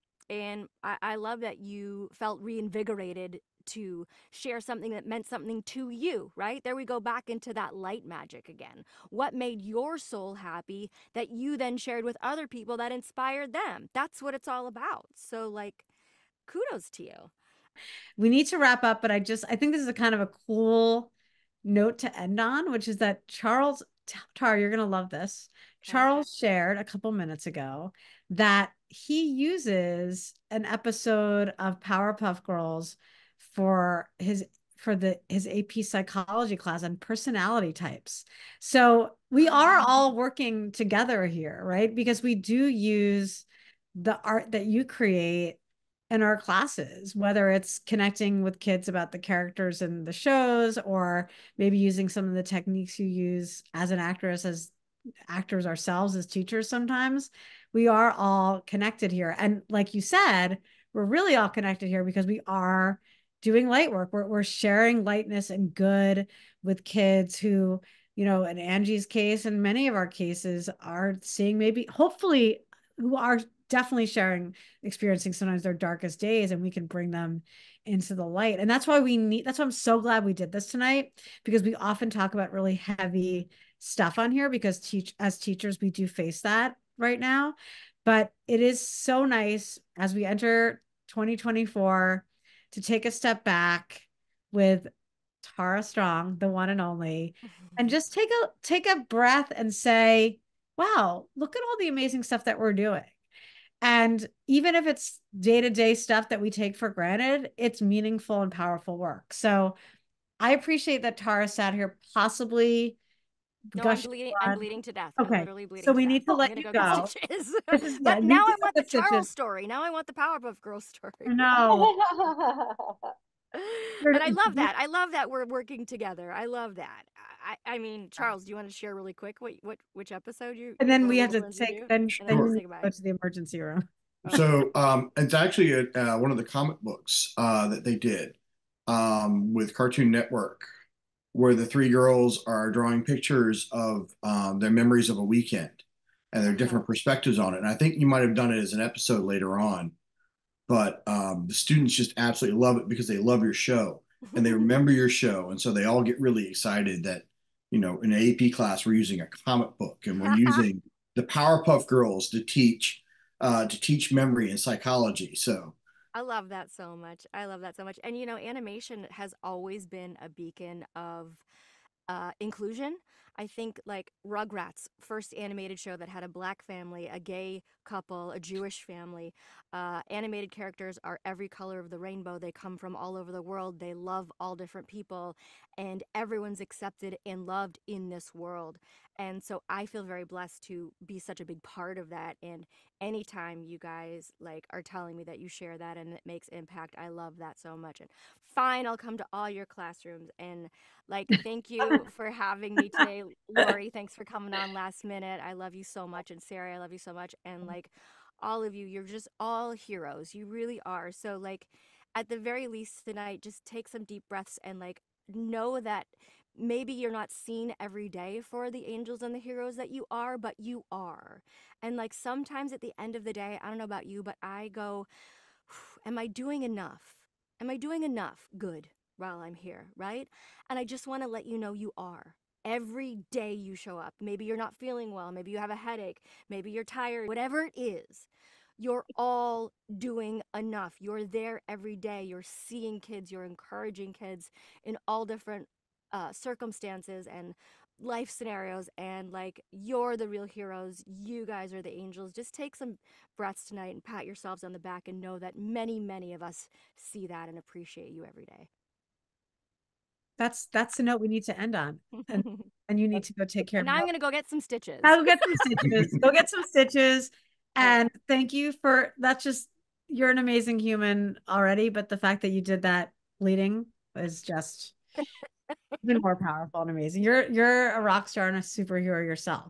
I love that you felt reinvigorated to share something that meant something to you, right? There we go back into that light magic again. What made your soul happy that you then shared with other people that inspired them? That's what it's all about. So kudos to you. We need to wrap up, but I think this is a kind of a cool note to end on, which is that Tara, you're going to love this. Charles shared a couple minutes ago that he uses an episode of Powerpuff Girls for his AP psychology class on personality types. So we are all working together here, right? Because we do use the art that you create in our classes, whether it's connecting with kids about the characters in the shows, or maybe using some of the techniques you use as an actress, as actors ourselves, as teachers. Sometimes we are all connected here. And like you said, we're really all connected here because we are doing light work. We're sharing lightness and good with kids who, you know, in Angie's case and many of our cases are seeing, maybe hopefully, who are definitely experiencing sometimes their darkest days, and we can bring them into the light. And that's why I'm so glad we did this tonight, because we often talk about really heavy stuff on here, because as teachers, we do face that right now. But it is so nice as we enter 2024 to take a step back with Tara Strong, the one and only, and just take a breath and say, wow, look at all the amazing stuff that we're doing. And even if it's day-to-day stuff that we take for granted, it's meaningful and powerful work. So I appreciate that Tara sat here, possibly No, gushing I'm blood. bleeding to death. Okay, I'm literally bleeding so to we death. need to I'm let gonna you go go. get stitches. Yeah, But you now need I to want the get Charles stitches. story. Now I want the Powerpuff Girls story. No. And I love that. I love that we're working together. I love that. I mean, Charles, do you want to share really quick which episode And then or we have which to ones you take do? then And then we'll you say need to goodbye. go to the emergency room. So it's actually one of the comic books that they did with Cartoon Network, where the three girls are drawing pictures of their memories of a weekend and their different perspectives on it. And I think you might have done it as an episode later on, but the students just absolutely love it because they love your show and they remember your show. And so they all get really excited that, you know, in an AP class, we're using a comic book and we're using the Powerpuff Girls to teach memory and psychology. So I love that so much. I love that so much. And you know, animation has always been a beacon of inclusion. I think like Rugrats, first animated show that had a black family, a gay couple, a Jewish family. Animated characters are every color of the rainbow. They come from all over the world. They love all different people, and everyone's accepted and loved in this world. And so I feel very blessed to be such a big part of that. And anytime you guys like are telling me that you share that and it makes impact, I love that so much. And fine, I'll come to all your classrooms. And like, thank you for having me today. Lori, thanks for coming on last minute. I love you so much. And Sarah, I love you so much. And like all of you, you're just all heroes. You really are. So like at the very least tonight, just take some deep breaths and like know that maybe you're not seen every day for the angels and the heroes that you are, but you are. And like sometimes at the end of the day, I don't know about you, but I go, am I doing enough? Am I doing enough good while I'm here, right? And I just want to let you know you are. Every day you show up, maybe you're not feeling well, maybe you have a headache, maybe you're tired, whatever it is, you're all doing enough. You're there every day. You're seeing kids, you're encouraging kids in all different circumstances and life scenarios, and like you're the real heroes. You guys are the angels. Just take some breaths tonight and pat yourselves on the back and know that many of us see that and appreciate you every day. That's the note we need to end on. And you need to go take care And of now I'm gonna go get some stitches. I'll get some stitches. Go get some stitches. And thank you for that's just you're an amazing human already, but the fact that you did that bleeding is just even more powerful and amazing. You're a rock star and a superhero yourself.